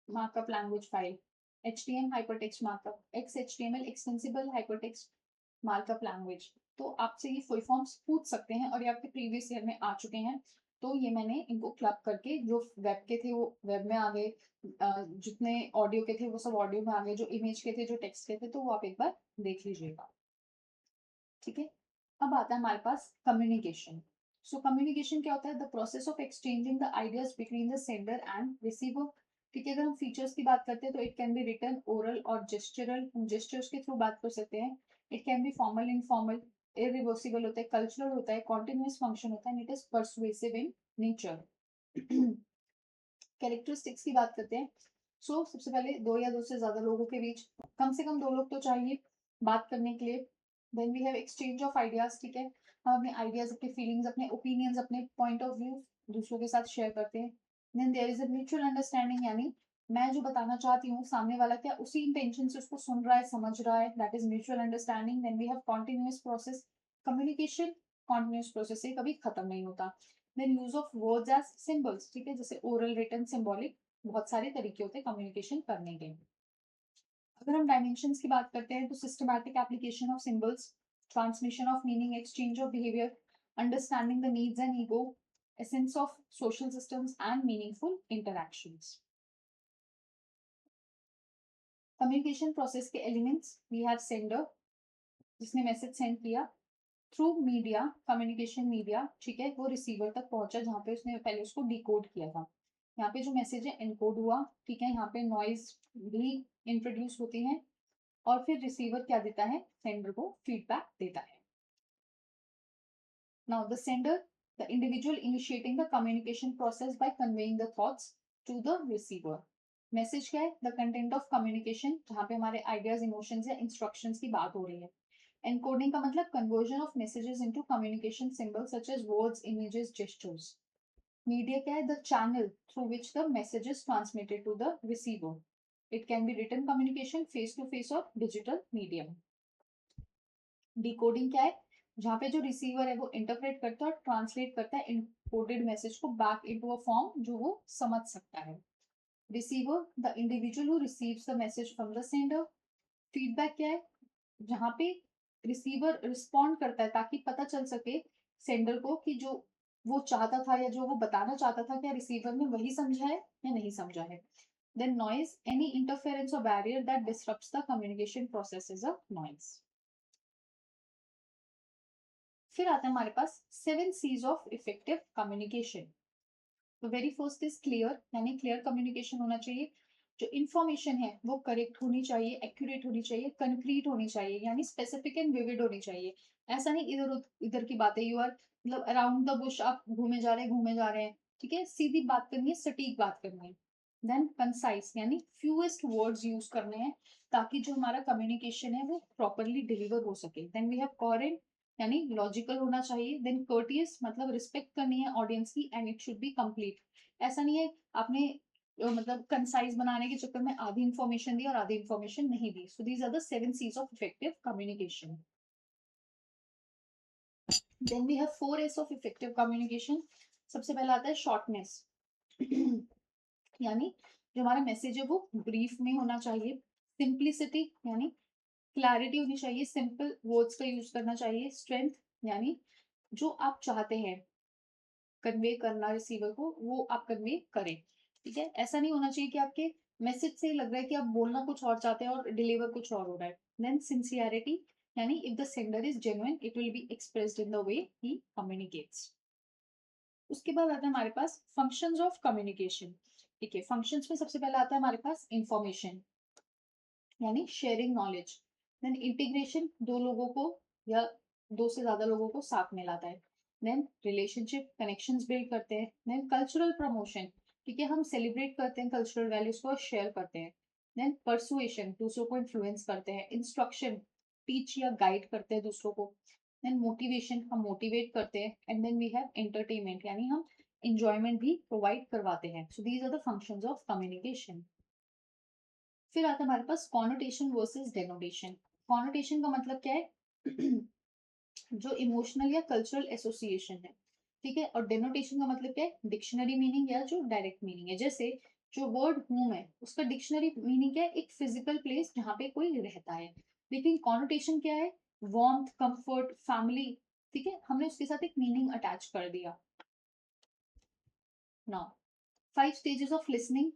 markup language file, HTML hypertext markup, XHTML extensible hypertext markup language. तो आपसे ये full forms पूछ सकते हैं और ये आपके प्रीवियस ईयर में आ चुके हैं. तो ये मैंने इनको क्लब करके जो वेब के थे वो वेब में आ गए, जितने ऑडियो के थे वो सब ऑडियो में आ गए, जो इमेज के थे जो टेक्स्ट के थे तो वो आप एक बार देख लीजिएगा. ठीक है. अब आता है हमारे पास कम्युनिकेशन. सो कम्युनिकेशन क्या होता है? The process of exchanging the ideas between the sender and receiver. ठीक है. अगर हम फीचर्स की बात करते हैं तो it can be written, oral और जेस्चरल. हम जेस्चर्स के थ्रू बात कर सकते हैं. It can B formal, informal, irreversible होता है, कल्चरल होता है, कॉन्टिन्यूअस फंक्शन होता है, it is persuasive in nature. Characteristics की बात करते हैं. सो सबसे पहले दो या दो से ज्यादा लोगों के बीच कम से कम दो लोग तो चाहिए बात करने के लिए. Then we have exchange of ideas. ठीक है. हम अपने आइडियाज, अपने फीलिंग्स, अपने ओपिनियंस, अपने पॉइंट ऑफ व्यू दूसरों के साथ शेयर करते हैं. Then there is a mutual understanding, यानी मैं जो बताना चाहती हूँ सामने वाला क्या उसी इंटेंशन से उसको सुन रहा है, समझ रहा है. That is mutual understanding. Then we have continuous process. Communication continuous process से कभी खत्म नहीं होता. Then use of words as symbols. ठीक है. जैसे ओरल, रिटन, सिंबॉलिक, बहुत सारे तरीके होते हैं कम्युनिकेशन करने के. अगर हम डायमेंशंस की बात करते हैं तो systematic application of symbols, transmission of meaning, exchange of behaviour, understanding the needs and ego, essence of social systems and meaningful interactions. Communication process के एलिमेंट्स वी हैव सेंडर, जिसने मैसेज सेंड किया. Through media, communication media. ठीक है. वो receiver तक पहुंचा जहां पे उसने पहले उसको डिकोड किया था. यहाँ पे जो मैसेज है एनकोड हुआ. ठीक है. यहाँ पे नॉइज भी इंट्रोड्यूस होती है और फिर रिसीवर क्या देता है? सेंडर को फीडबैक देता है. Now the sender, the individual initiating the communication process by conveying the thoughts to the receiver. Message क्या है? द कंटेंट ऑफ कम्युनिकेशन, जहाँ पे हमारे आइडियाज, इमोशंस या इंस्ट्रक्शंस की बात हो रही है. एनकोडिंग का मतलब conversion of messages into communication symbols such as words, images, gestures. Media क्या है? The channel through which the message is transmitted to the receiver. It can be written communication, face to face और digital medium. Decoding क्या है? जहां पे जो receiver है वो इंटरप्रेट करता है और ट्रांसलेट करता है इनकोडेड मैसेज को बैक इनटू अ फॉर्म जो वो समझ सकता है. Receiver, the individual who receives the message from the sender. Feedback क्या है? जहां पे रिसीवर रिस्पॉन्ड करता है ताकि पता चल सके सेंडर को कि जो वो चाहता था या जो वो बताना चाहता था क्या रिसीवर ने वही समझा है या नहीं समझा है. देन नॉइज, एनी इंटरफेरेंस और barrier that disrupts the communication process is a noise. फिर आता है हमारे पास 7 C's ऑफ इफेक्टिव कम्युनिकेशन. तो वेरी फर्स्ट इज क्लियर, यानी क्लियर कम्युनिकेशन होना चाहिए. जो इन्फॉर्मेशन है वो करेक्ट होनी चाहिए, एक्यूरेट होनी चाहिए, कंक्रीट होनी चाहिए, यानी स्पेसिफिक एंड विविड होनी चाहिए. ऐसा नहीं इधर इधर की बातें, यू आर मतलब अराउंड द बुश, आप घूमे जा रहे हैं. ठीक है. सीधी बात करनी है, सटीक बात करनी है. देन कंसाइज, यानी फ्यूएस्ट वर्ड्स यूज करने हैं ताकि जो हमारा कम्युनिकेशन है वो प्रॉपरली डिलीवर हो सके. देन वी हैव कोहेरेंट, यानी लॉजिकल होना चाहिए. देन कर्टियस, मतलब रिस्पेक्ट करनी है ऑडियंस की, and it should be complete. ऐसा नहीं है आपने मतलब कंसाइज बनाने के चक्कर में आधी इंफॉर्मेशन दी और आधी इंफॉर्मेशन नहीं दी. So these are the 7 C's of effective communication. Then we have 4 S of effective communication. सबसे पहला आता है शॉर्टनेस. यानी जो हमारा मैसेज है वो ब्रीफ में होना चाहिए. सिंप्लिसिटी, यानी क्लैरिटी होनी चाहिए, सिंपल वर्ड्स का यूज करना चाहिए, स्ट्रेंथ यानी जो आप चाहते हैं कन्वे करना रिसीवर को वो आप कन्वे करें, ठीक है। ऐसा नहीं होना चाहिए कि आपके मैसेज से लग रहा है कि आप बोलना कुछ और चाहते हैं और डिलीवर कुछ और हो रहा है। देन सिंसियरिटी यानी if the sender is genuine it will be expressed in the way he communicates. उसके बाद आता है हमारे पास फंक्शंस ऑफ कम्युनिकेशन, ठीक है। फंक्शंस में सबसे पहले आता है हमारे पास इंफॉर्मेशन यानी शेयरिंग नॉलेज। देन इंटीग्रेशन, दो लोगों को या दो से ज्यादा लोगों को साथ में लाता है। देन रिलेशनशिप, कनेक्शंस बिल्ड करते हैं। देन कल्चरल प्रमोशन, ठीक है, हम सेलिब्रेट करते हैं कल्चरल वैल्यूज को, शेयर करते हैं। देन परसुएशन, दूसरों को इन्फ्लुएंस करते हैं। इंस्ट्रक्शन, टीच या गाइड करते हैं दूसरों को। देन मोटिवेशन, हम मोटिवेट करते हैं। And then we have entertainment यानी हम इंजॉयमेंट भी प्रोवाइड करवाते हैं। So these are the functions of communication. फिर आता है हमारे पास कॉनोटेशन वर्सेस डेनोटेशन। कॉनोटेशन का मतलब क्या है जो इमोशनल या कल्चरल एसोसिएशन है, ठीक है। और डेनोटेशन का मतलब क्या है, डिक्शनरी मीनिंग या जो डायरेक्ट मीनिंग है। जैसे जो वर्ड होम है उसका डिक्शनरी मीनिंग क्या है, एक फिजिकल प्लेस जहाँ पे कोई रहता है। लेकिन कॉनोटेशन क्या है, वार्मथ, कंफर्ट, फैमिली, ठीक है, हमने उसके साथ एक मीनिंग अटैच कर दिया। Now 5 stages of listening,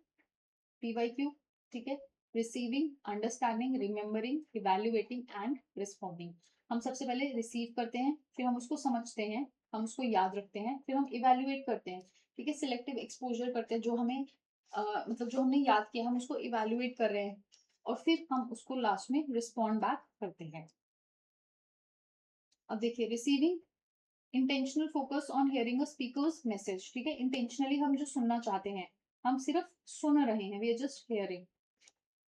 PYQ, ठीक है। Receiving, understanding, remembering, evaluating and responding. हम सबसे पहले रिसीव करते हैं, फिर हम उसको समझते हैं, हम उसको याद रखते हैं, फिर हम इवेल्युएट करते हैं, ठीक है, सिलेक्टिव एक्सपोजर करते हैं, जो हमें मतलब जो हमने याद किया हम उसको इवेल्युएट कर रहे हैं, और फिर हम उसको लास्ट में रिस्पॉन्ड बैक करते हैं। अब देखिए receiving, intentional focus on hearing a speakers message, ठीक है, इंटेंशनली हम जो सुनना चाहते हैं हम सिर्फ सुन रहे हैं, we are just hearing.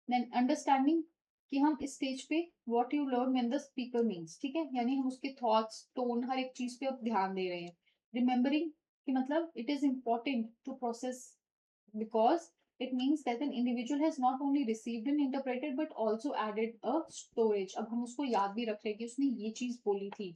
Then understanding कि हम इस स्टेज पे what you learn when the speaker means, ठीक है, यानी हम उसके थॉट्स, टोन, हर एक चीज पे अब ध्यान दे रहे हैं। रिमेम्बरिंग कि मतलब it is important to process because it means that an individual has not only received and interpreted but also added a storage, अब हम उसको याद भी रख रहे हैं कि उसने ये चीज बोली थी।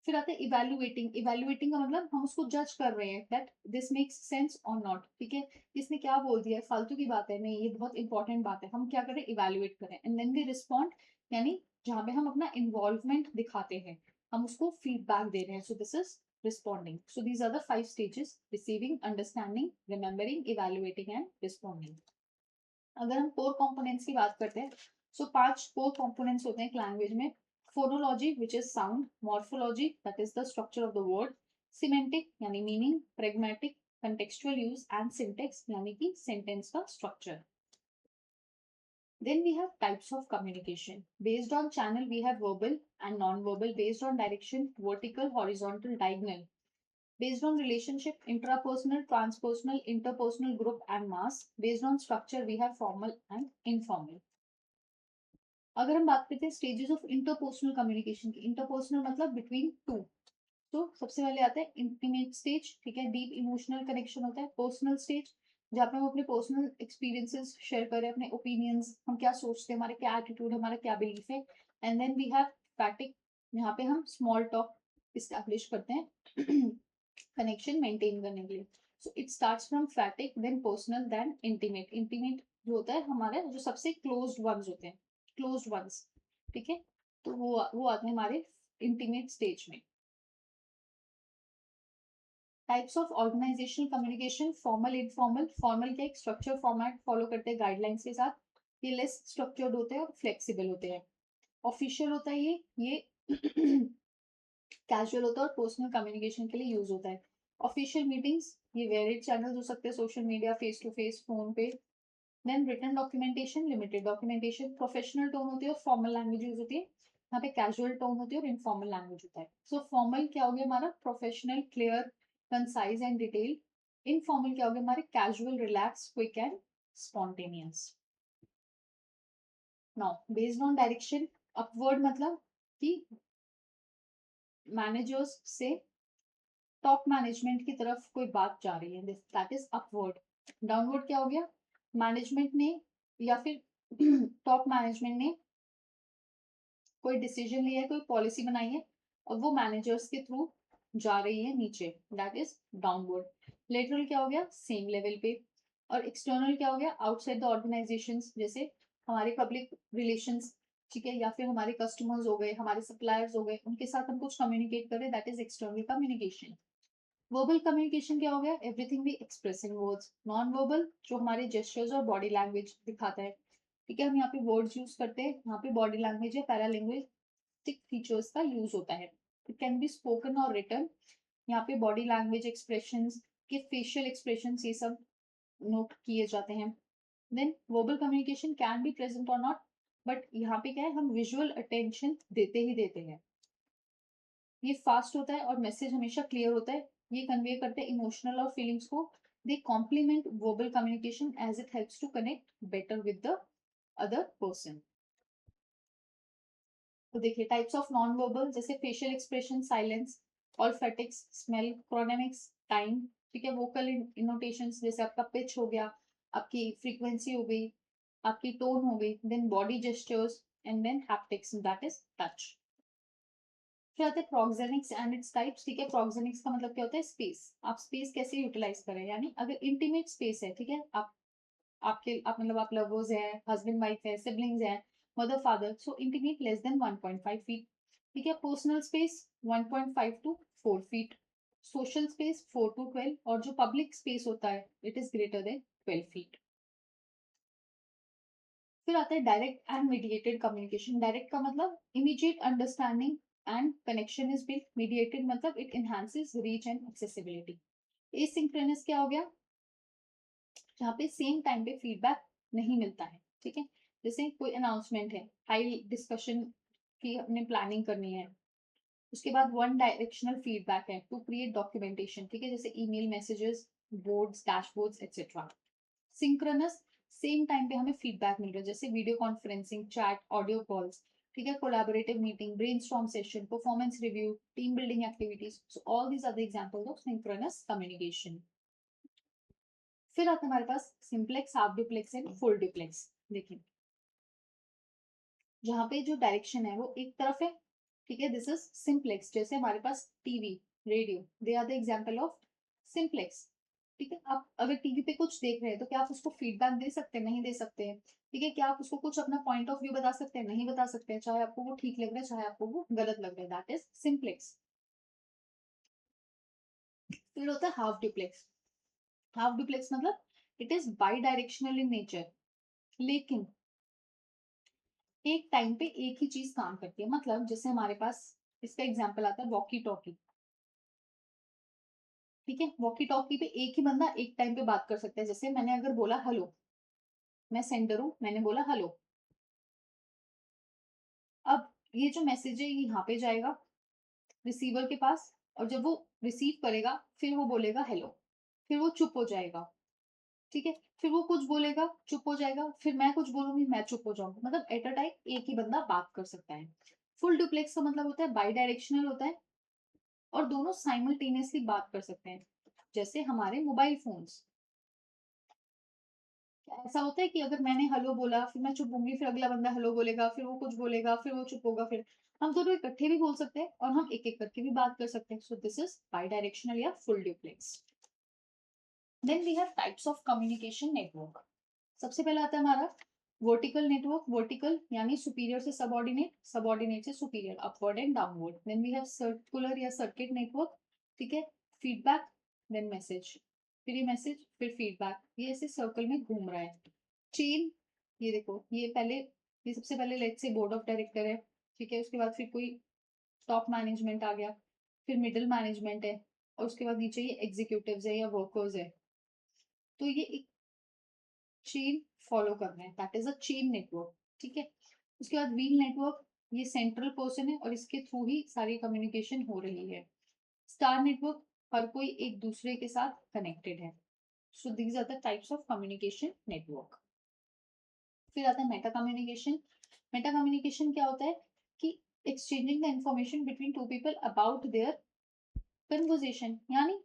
फिर आता है इवेल्युएटिंग, इवेल्युएटिंग का मतलब हम उसको जज कर रहे हैं दैट दिस मेक्स सेंस और नॉट, ठीक है, इसने क्या बोल दिया है, फालतू की बात है, नहीं ये बहुत इंपॉर्टेंट बात है, हम क्या करें, इवेल्युएट करें। एंड देन वी रिस्पॉन्ड यानी जहां पे हम अपना इन्वॉल्वमेंट दिखाते हैं, हम उसको फीडबैक दे रहे हैं, so this is responding. So these are the 5 stages, receiving, understanding, remembering, evaluating and responding. अगर हम कोर कंपोनेंट्स की बात करते हैं, सो 5 कोर कंपोनेंट्स होते हैं एक लैंग्वेज में। Phonology which is sound, morphology that is the structure of the word, semantic यानी meaning, pragmatic contextual use and syntax यानी कि सेंटेंस का structure. Then we have types of communication. Based on channel, we have verbal and non-verbal. Based on direction, vertical, horizontal, diagonal. Based on relationship, intrapersonal, transpersonal, interpersonal, group and mass. Based on structure, we have formal and informal. अगर हम बात करते हैं stages of interpersonal communication की, interpersonal मतलब between two, तो सबसे पहले आता है इंटीमेट स्टेज, ठीक है, डीप इमोशनल कनेक्शन होता है। पर्सनल स्टेज जहाँ पे हम अपने पर्सनल एक्सपीरियंसेस शेयर करें, अपने ओपिनियंस, हम क्या सोचते हैं, हमारे क्या एटीट्यूड है, हमारा क्या बिलीफ है। And then we have phatic, यहाँ पे हम स्मॉल टॉक इस्टेब्लिश करते हैं कनेक्शन मेंटेन करने के लिए। So it starts from phatic, then personal, then intimate. Intimate जो होता है हमारे जो सबसे क्लोज्ड वंस होते हैं, क्लोज्ड वंस, ठीक है, तो वो आते हैं हमारे इंटीमेट स्टेज में। Types of organizational communication, formal, informal. Formal क्या, एक स्ट्रक्चर फॉर्मेट फॉलो करते हैं गाइडलाइंस के साथ, ये लेस स्ट्रक्चर्ड होते हैं और फ्लेक्सिबल होते हैं। ऑफिशियल होता है ये कैजुअल होता है और पर्सनल कम्युनिकेशन के लिए यूज होता है। ऑफिशियल मीटिंग्स, ये वेरिड चैनल्स हो सकते हैं, social media, face to face, phone पे। Then written documentation, limited documentation. Professional tone होती है और फॉर्मल लैंग्वेज यूज होती है, यहाँ पे कैजुअल टोन होती है और इनफॉर्मल लैंग्वेज होता है। सो फॉर्मल क्या हो गया हमारा, professional, clear, concise and detail. Informal क्या हो गया हमारे, casual, relax, quick and spontaneous. Now based on direction, upward मतलब कि मैनेजर्स से टॉप मैनेजमेंट की तरफ कोई बात जा रही है, दैट इज अपवर्ड। डाउनवर्ड क्या हो गया, मैनेजमेंट ने या फिर टॉप मैनेजमेंट ने कोई डिसीजन लिया है, कोई पॉलिसी बनाई है और वो मैनेजर्स के थ्रू जा रही है नीचे, दैट इज डाउनवर्ड। लेटरल क्या हो गया, सेम लेवल पे। और एक्सटर्नल क्या हो गया, आउटसाइड द ऑर्गेनाइजेशन, जैसे हमारे पब्लिक रिलेशंस, ठीक है, या फिर हमारे कस्टमर्स हो गए, हमारे सप्लायर्स हो गए, उनके साथ हम कुछ कम्युनिकेट करें, that is external communication. Verbal communication क्या हो गया? Everything we express in words. Non verbal जो हमारे जेस्चर्स और बॉडी लैंग्वेज दिखाता है, ठीक है, हम यहाँ पे वर्ड्स यूज करते हैं, यहाँ पे बॉडी लैंग्वेज या पैरालिंग्विस्टिक फीचर्स का यूज होता है। इट कैन बी स्पोकन और रिटन। यहाँ पे बॉडी लैंग्वेज एक्सप्रेशंस के फेशियल एक्सप्रेशंस ये सब नोट किए जाते हैं। Then verbal communication can be present और नॉट, बट यहाँ पे क्या है, हम विजुअल अटेंशन देते ही देते हैं। ये फास्ट होता है और मैसेज हमेशा क्लियर होता है। ये कन्वे करते हैं इमोशनल और फीलिंग्स को। They complement verbal communication as it helps to connect better with the other person. तो देखिए टाइप्स ऑफ नॉन वर्बल, जैसे facial expression, silence, olfactics, smell, chronemics, time, ठीक है, वोकल इनोटेशंस, जैसे आपका पिच हो गया, आपकी फ्रीक्वेंसी हो गई, आपकी टोन हो गई, then body gestures and then haptics, that is touch. फिर आते हैं प्रोक्सेनिक्स एंड इट्स टाइप्स। ठीक है, प्रोक्सेनिक्स का मतलब क्या होता है? स्पेस। आप स्पेस कैसे यूटिलाइज करें, यानी अगर इंटीमेट स्पेस है, ठीक है, आप मतलब आप लवर्स हैं, हस्बैंड वाइफ है, सिबलिंग्स हैं, mother father, so intimate less than 1.5 feet. ठीक है, personal space 1.5 to 4 feet, social space 4 to 12, और जो पब्लिक स्पेस होता है it is greater than 12 feet. फिर आता है direct and mediated communication. Direct का मतलब immediate understanding and connection is built. Mediated मतलब it enhances reach and accessibility. Asynchronous क्या हो गया? जहाँ पे सेम टाइम पे फीडबैक नहीं मिलता है। ठीक है, जैसे कोई अनाउंसमेंट है, हाई डिस्कशन की हमने प्लानिंग करनी है, उसके बाद वन डायरेक्शनल फीडबैक है टू क्रिएट डॉक्यूमेंटेशन। ठीक है, जैसे email, messages, boards, dashboards etcetera. Synchronous, same time पे हमें फीडबैक मिल रहा है, जैसे video conferencing, chat, audio calls. ठीक है, collaborative meeting, brainstorm session, performance review, team building activities, so all these are the examples of synchronous communication. फिर आता है हमारे पास simplex, half duplex and full duplex. देखिए जहाँ पे जो डायरेक्शन है वो एक तरफ है, ठीक है, दिस इज सिंप्लेक्स। जैसे हमारे पास TV, radio, they are the example of simplex. ठीक है, आप अगर टीवी पे कुछ देख रहे हैं तो क्या आप उसको फीडबैक दे सकते हैं? नहीं दे सकते हैं। ठीक है, क्या आप उसको कुछ अपना पॉइंट ऑफ व्यू बता सकते हैं? नहीं बता सकते हैं, चाहे आपको वो ठीक लग रहा है, चाहे आपको वो गलत लग रहा है, दैट इज सिंप्लेक्स। फिर होता है हाफ डुप्लेक्स। हाफ डुप्लेक्स मतलब it is by directional in nature, लेकिन एक टाइम पे एक ही चीज काम करती है। मतलब जैसे हमारे पास इसका एग्जांपल आता है वॉकी टॉकी। ठीक है, वॉकी टॉकी पे एक ही बंदा एक टाइम पे बात कर सकता है। जैसे मैंने अगर बोला हेलो, मैं सेंडर हूं, मैंने बोला हेलो, अब ये जो मैसेज है ये यहाँ पे जाएगा रिसीवर के पास, और जब वो रिसीव करेगा फिर वो बोलेगा हेलो, फिर वो चुप हो जाएगा। ठीक है, फिर वो कुछ बोलेगा, चुप हो जाएगा, फिर मैं कुछ बोलूंगी, मैं चुप हो जाऊंगी। मतलब एट अ टाइम एक ही बंदा बात कर सकता है। फुल डुप्लेक्स का मतलब होता है बाई डायरेक्शनल होता है और दोनों साइमल्टेनियसली बात कर सकते हैं, जैसे हमारे मोबाइल फोन्स। ऐसा होता है कि अगर मैंने हेलो बोला, फिर मैं चुप होंगी, फिर अगला बंदा हेलो बोलेगा, फिर वो कुछ बोलेगा, फिर वो चुप होगा, फिर हम दोनों इकट्ठे भी बोल सकते हैं और हम एक एक करके भी बात कर सकते हैं। So this is bidirectional या full duplex. Then we have types of communication network. सबसे पहला आता है हमारा वर्टिकल नेटवर्क। वर्टिकल यानी सुपीरियर से सबऑर्डिनेट, सबऑर्डिनेट से superior, upward and downward. Then we have circular या सर्किट नेटवर्क। ठीक है, फीडबैक देन मैसेज, फिर ये मैसेज, फिर फीडबैक, ये ऐसे सर्कल में घूम रहा है। चेन, ये देखो, ये सबसे पहले let's say board of director है। ठीक है, उसके बाद फिर कोई टॉप मैनेजमेंट आ गया, फिर मिडिल मैनेजमेंट है, और उसके बाद नीचे ये एग्जीक्यूटिव्स है या वर्कर्स है। तो ये एक चेन फॉलो कर रहे हैं, that is a chain network. ठीक है, उसके बाद व्हील नेटवर्क, ये सेंट्रल पर्सन है और इसके थ्रू ही सारी कम्युनिकेशन हो रही है। स्टार नेटवर्क, हर कोई एक दूसरे के साथ कनेक्टेड है। So these are the types of communication network. फिर आता है मेटा कम्युनिकेशन। मेटा कम्युनिकेशन क्या होता है कि exchanging the information between two people about their conversation, यानी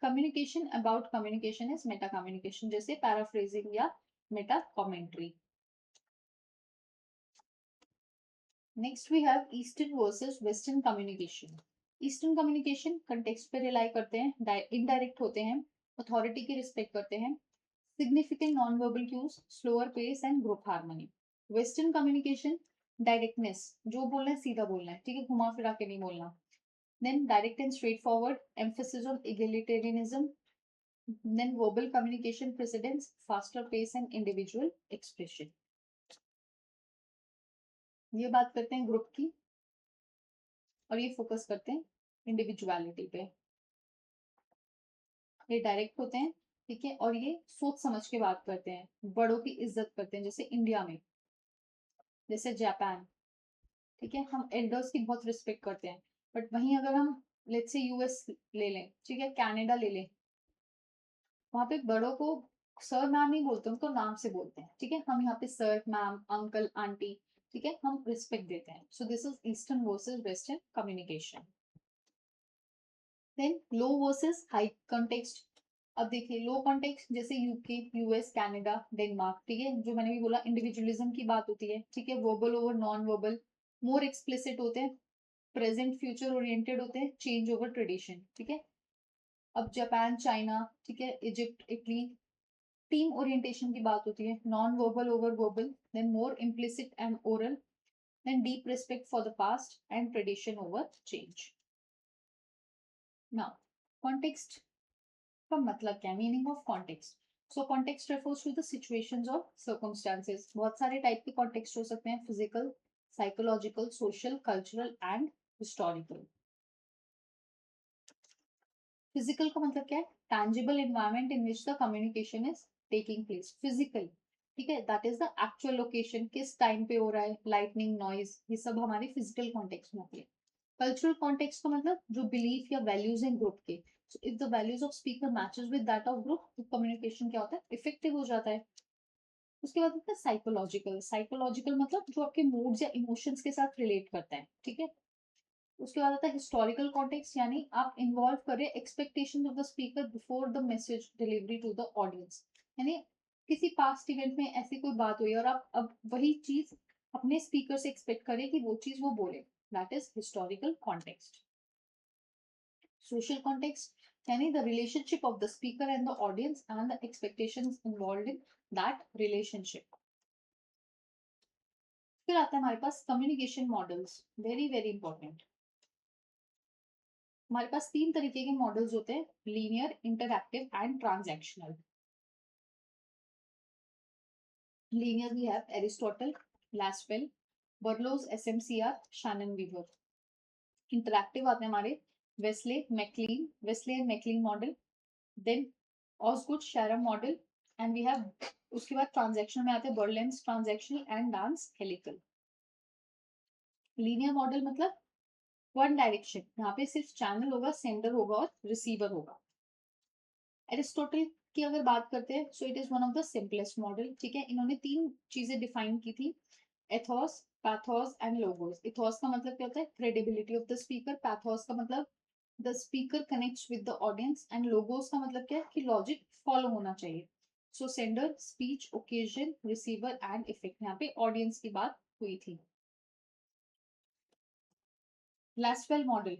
communication about communication is meta communication, जैसे पैराफ्रेजिंग या meta commentary. Next we have eastern versus western communication. Eastern communication context पे rely करते हैं, इनडायरेक्ट होते हैं, अथॉरिटी की respect करते हैं, significant non verbal cues, slower pace and group harmony. Western communication directness, जो बोलना है सीधा बोलना है, ठीक है, घुमा फिरा के नहीं बोलना। Then direct and straightforward, emphasis on egalitarianism, then verbal communication precedence, faster pace and individual expression. ये बात करते हैं ग्रुप की, और ये फोकस करते हैं इंडिविजुअलिटी पे। ये डायरेक्ट होते हैं, ठीक है, और ये सोच समझ के बात करते हैं, बड़ों की इज्जत करते हैं, जैसे इंडिया में, जैसे जापान, ठीक है, हम एल्डर्स की बहुत रिस्पेक्ट करते हैं। बट वहीं अगर हम लेट्स से यूएस ले लें, ठीक है, कनाडा ले लें, वहां पे बड़ों को सर मैम नहीं बोलते, उनको नाम से बोलते हैं, ठीक है। हम यहाँ पे सर मैम अंकल आंटी, ठीक है, हम रिस्पेक्ट देते हैं। So this is eastern versus western communication. Then low versus high context. अब देखिए लो कॉन्टेक्स्ट जैसे यूके, यूएस, कनाडा, डेनमार्क, ठीक है, जो मैंने भी बोला इंडिविजुअलिज्म की बात होती है, ठीक है, वर्बल ओवर नॉन वर्बल, मोर एक्सप्लिसिट होते हैं, प्रेजेंट फ्यूचर ओरिएंटेड होते हैं, चेंज ओवर ट्रेडिशन, ठीक है। अब जापान, चाइना, ठीक है, इजिप्ट, इटली, टीम ओरिएंटेशन की बात होती है, non verbal over verbal, then more implicit and oral, then deep respect for the past and tradition over change. Now context का मतलब क्या है, meaning of context. So context refers to the situations और circumstances. बहुत सारे type के context हो सकते हैं, physical, psychological, social, cultural and historical. Physical का मतलब क्या है, tangible environment in which the communication is taking place, physical, ठीक है, that is the actual location, किस टाइम पे हो रहा है, लाइटनिंग, नॉइज, ये सब हमारे फिजिकल कॉन्टेक्स्ट में होती है। कल्चरल कॉन्टेक्स्ट का मतलब जो बिलीफ या वैल्यूज हैं ग्रुप के, so if the values of speaker matches with that of group, तो कम्युनिकेशन क्या होता है, इफेक्टिव हो जाता है। उसके बाद होता है साइकोलॉजिकल। साइकोलॉजिकल मतलब जो आपके मूड्स या इमोशंस के साथ रिलेट करता है, ठीक है। उसके बाद आता है हिस्टोरिकल कॉन्टेक्स्ट, यानी आप इन्वॉल्व कर रहे expectations of the speaker before the message delivery to the audience, यानी किसी पास्ट इवेंट में ऐसी कोई बात हुई और आप अब वही चीज अपने स्पीकर से एक्सपेक्ट करें कि वो चीज वो बोले, that is historical context. Social context यानी the relationship of the speaker and the audience and the expectations involved in that relationship. फिर आता है हमारे पास communication models, very very important. हमारे पास तीन तरीके के मॉडल्स होते हैं, linear, interactive and transactional. Linear we have Aristotle, Lasswell, Berlo's, SMCR, Shannon Weaver. Interactive आते हैं हमारे Westley, MacLean, Westley and MacLean model, then Osgood, शैरम model, and we have उसके बाद ट्रांजैक्शनल में आते हैं Barnlund's, transactional and Dance helical. Linear model मतलब one direction, यहाँ पे सिर्फ चैनल होगा, सेंडर होगा और रिसीवर होगा। एरिस्टोटल की अगर बात करते हैं, so it is one of the simplest model, ठीक है। इन्होंने तीन चीजें डिफाइन की थी, ethos, pathos and logos. Ethos का मतलब क्या होता है, credibility of the speaker, pathos का मतलब the speaker connects with the audience, and logos का मतलब क्या है कि लॉजिक फॉलो होना चाहिए। So sender, speech, occasion, receiver and effect, यहाँ पे ऑडियंस की बात हुई थी। लास्टवेल मॉडल,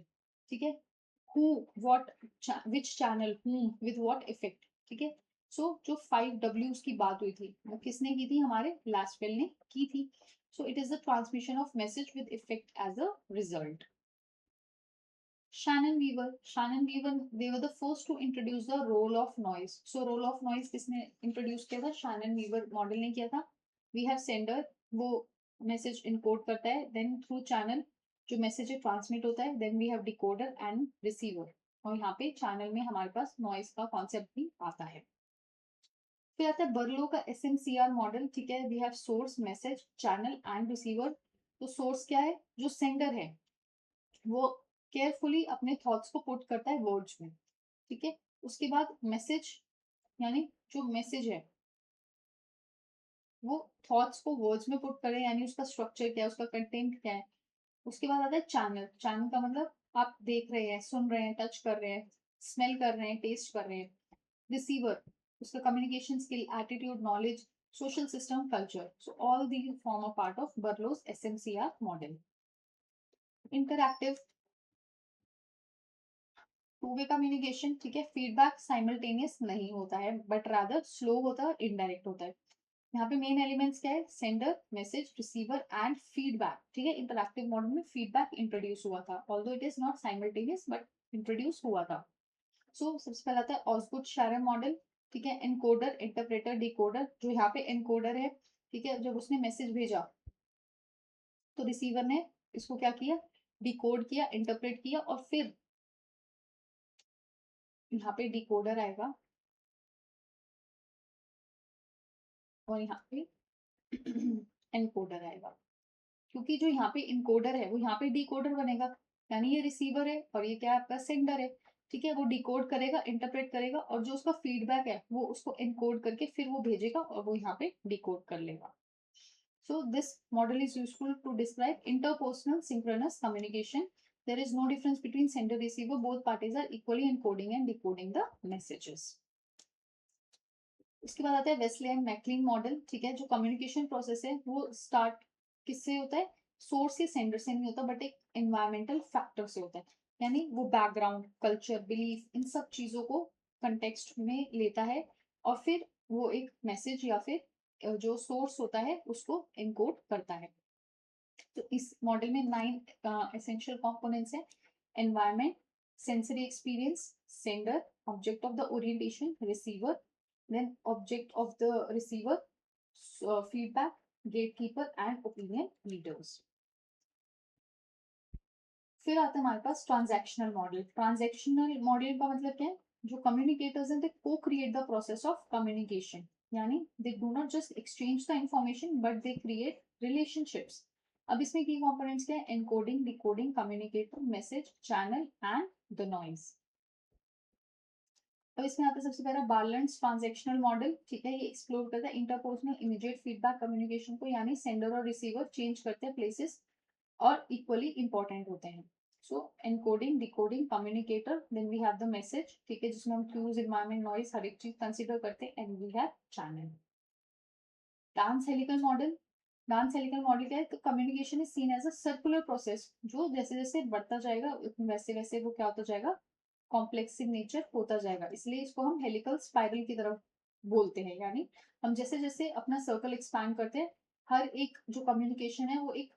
ठीक है, who, what, which channel, whom, with what effect, ठीक है। सो जो 5 Ws की बात हुई थी वो किसने की थी, हमारे लास्टवेल ने की थी। So it is the transmission of message with effect as a result. Shannon Weaver, Shannon Weaver, they were the first to introduce the role of noise. So role of noise किसने introduce किया था, Shannon Weaver model ने किया था। We have sender, वो message encode करता है, then through channel जो मैसेज ट्रांसमिट होता है, then we have decoder and receiver, और यहाँ पे चैनल में हमारे पास नॉइस का कॉन्सेप्ट भी आता है। फिर आता है बर्लो का एसएमसीआर मॉडल, ठीक है। We have source, message, channel and receiver. तो सोर्स क्या है, जो सेंडर है वो केयरफुली अपने थॉट्स को पुट करता है वर्ड्स में, ठीक है। उसके बाद मैसेज, यानी जो मैसेज है वो थॉट्स को वर्ड्स में पुट करे, यानी उसका स्ट्रक्चर क्या है, उसका कंटेंट क्या है। उसके बाद आता है चैनल। चैनल का मतलब आप देख रहे हैं, सुन रहे हैं, टच कर रहे हैं, स्मेल कर रहे हैं, टेस्ट कर रहे हैं। रिसीवर, उसका communication skill, attitude, knowledge, social system, culture. So all these form a part of Berlo's SMCR model. Interactive, two way communication, ठीक है। फीडबैक साइमल्टेनियस नहीं होता है, बट रादर स्लो होता है और इनडायरेक्ट होता है। यहाँ पे मेन एलिमेंट्स क्या है, sender, message, receiver and feedback. ठीक है, इंटरैक्टिव मॉडल में फीडबैक इंट्रोड्यूस हुआ था, although it is not simultaneous but introduce हुआ था। सो सबसे पहला आता है ऑस्गुड शैरर मॉडल। ठीक है, एनकोडर, इंटरप्रेटर, डिकोडर। जो यहाँ पे एनकोडर है, ठीक है, जब उसने मैसेज भेजा तो रिसीवर ने इसको क्या किया, डिकोड किया, इंटरप्रेट किया, और फिर यहाँ पे डिकोडर आएगा और यहाँ पे एनकोडर आएगा। क्योंकि जो यहाँ पे इनकोडर है वो यहाँ पे डिकोडर बनेगा, यानी ये रिसीवर है और ये क्या है, आपका सेंडर है। ठीक है, वो डिकोड करेगा, इंटरप्रेट करेगा, और जो उसका फीडबैक है वो उसको एनकोड करके फिर वो भेजेगा और वो यहाँ पे डिकोड कर लेगा। So this model is useful to describe interpersonal synchronous communication. There is no difference between sender receiver. Both parties are equally encoding and decoding the messages. उसके बाद आता है वेस्ले एंड मैकलिन मॉडल। ठीक है, जो communication process है वो start किससे होता है, सोर्स या सेंडर से नहीं होता बट एक एनवायरमेंटल फैक्टर से होता है। यानी वो बैकग्राउंड, कल्चर, बिलीफ, इन सब चीजों को कंटेक्स्ट में लेता है और फिर वो एक मैसेज या फिर जो सोर्स होता है उसको एनकोड करता है। तो इस मॉडल में 9 एसेंशियल कंपोनेंट्स हैं। Environment, sensory experience, sender, object of the orientation, receiver, then object of the receiver, feedback, gatekeeper and opinion leaders. फिर आता है हमारे पास ट्रांजैक्शनल मॉडल। ट्रांजैक्शनल मॉडल का मतलब क्या है, जो कम्युनिकेटर्स हैं they co-create the process of communication, यानी they do not just exchange the information but they create relationships. अब इसमें की कंपोनेंट्स क्या है, encoding, decoding, communicator, message, channel and the noise. अब इसमें आता है सबसे पहला बार्लेंट्स ट्रांजैक्शनल मॉडल। ठीक है, ये एक्सप्लोर करता है इंटरपर्सनल इमीडिएट फीडबैक कम्युनिकेशन को, यानी सेंडर और रिसीवर चेंज करते हैं प्लेसेस और इक्वली इंपॉर्टेंट होते हैं। So encoding, decoding, communicator, then we have the message. ठीक है, जिसमें हम क्यूज, एनवायरमेंट, नॉइज, हर एक चीज कंसिडर करते हैं, and we have channel. Dance helical model. Dance helical model क्या है, तो communication is seen as a circular process, जो जैसे जैसे बढ़ता जाएगा वैसे वैसे वो क्या होता जाएगा, कॉम्प्लेक्स इन नेचर होता जाएगा, इसलिए इसको हम हेलिकल स्पाइरल की तरफ बोलते हैं। यानी हम जैसे जैसे अपना सर्कल एक्सपैंड करते हैं, हर एक जो कम्युनिकेशन है वो एक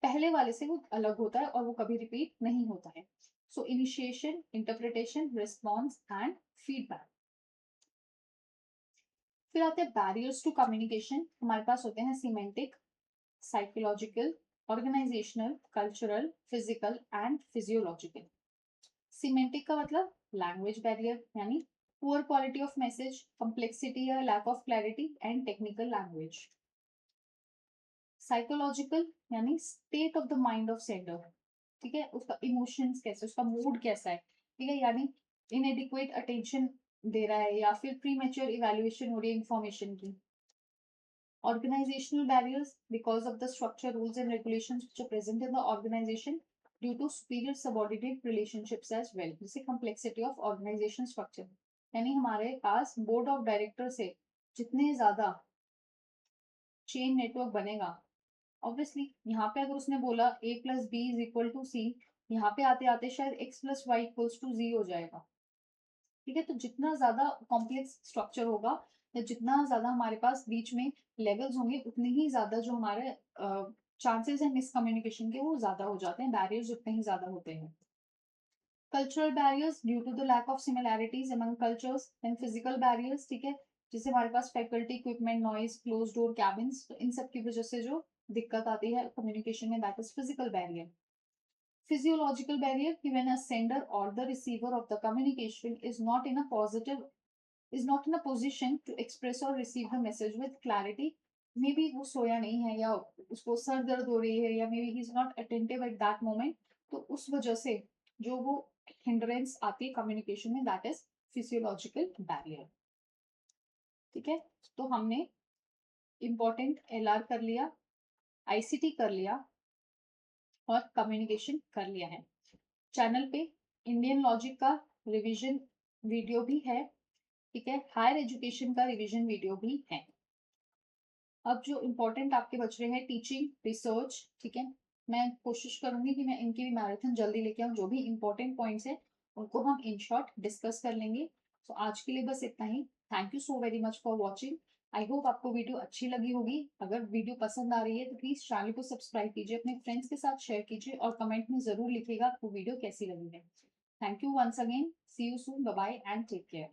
पहले वाले से वो अलग होता है और वो कभी रिपीट नहीं होता है। So initiation, interpretation, response and feedback. फिर आते हैं बैरियर्स टू कम्युनिकेशन। हमारे पास होते हैं semantic, psychological, organisational, cultural, physical and physiological. Semantic का मतलब लैंग्वेज बैरियर, यानी poor quality of message, complexity या lack of clarity and technical language. Psychological यानी state of the mind of sender. ठीक है, उसका इमोशंस कैसे, उसका मूड कैसा है। ठीक है, यानी इनएडिक्वेट अटेंशन दे रहा है या फिर प्री मेच्योर इवेल्युएशन हो रही है इंफॉर्मेशन की। Organizational barriers because of the structure, rules and regulations which are present in the organization due to superior subordinate relationships as well. जैसे complexity of organization structure, यानी हमारे पास बोर्ड ऑफ डायरेक्टर से जितने ज्यादा चेन नेटवर्क बनेगा, obviously यहाँ पे अगर उसने बोला a plus b is equal to c, यहाँ पे आते आते शायद x plus y equals to g हो जाएगा। ठीक है, तो जितना ज्यादा कॉम्प्लेक्स स्ट्रक्चर होगा या जितना ज्यादा हमारे पास बीच में लेवल्स होंगे उतने ही ज्यादा जो हमारे चांसेस है मिसकम्युनिकेशन के वो ज्यादा हो जाते हैं, बैरियर्स उतने ही ज्यादा होते हैं। Cultural barriers due to the lack of similarities among cultures, and physical barriers. ठीक है, जिससे हमारे पास faculty, equipment, noise, close door cabins, तो इन सब की वजह से जो दिक्कत आती है कम्युनिकेशन में, that is physical barrier. Physiological barrier, when a sender or the receiver of the communication is not in a position to express or receive the message with clarity. Maybe वो सोया नहीं है या उसको सर दर्द हो रही है या maybe he is not attentive at that moment, तो उस वजह से जो वो hindrance आती है communication में, that is physiological barrier। ठीक है, तो हमने important LR कर लिया, ICT कर लिया और कम्युनिकेशन कर लिया है। चैनल पे इंडियन लॉजिक का रिवीजन वीडियो भी है। ठीक है, हायर एजुकेशन का रिवीजन वीडियो भी है। अब जो इम्पोर्टेंट आपके बच रहे हैं टीचिंग, रिसर्च। ठीक है, मैं कोशिश करूंगी कि मैं इनकी भी मैराथन जल्दी लेके आऊँ, जो भी इम्पोर्टेंट पॉइंट्स है उनको हम इन शॉर्ट डिस्कस कर लेंगे। तो आज के लिए बस इतना ही। Thank you so very much for watching. I hope आपको वीडियो अच्छी लगी होगी। अगर वीडियो पसंद आ रही है तो प्लीज चैनल को सब्सक्राइब कीजिए, अपने फ्रेंड्स के साथ शेयर कीजिए और कमेंट में जरूर लिखिएगा आपको वीडियो कैसी लगी है। Thank you once again, see you soon, bye bye and take care.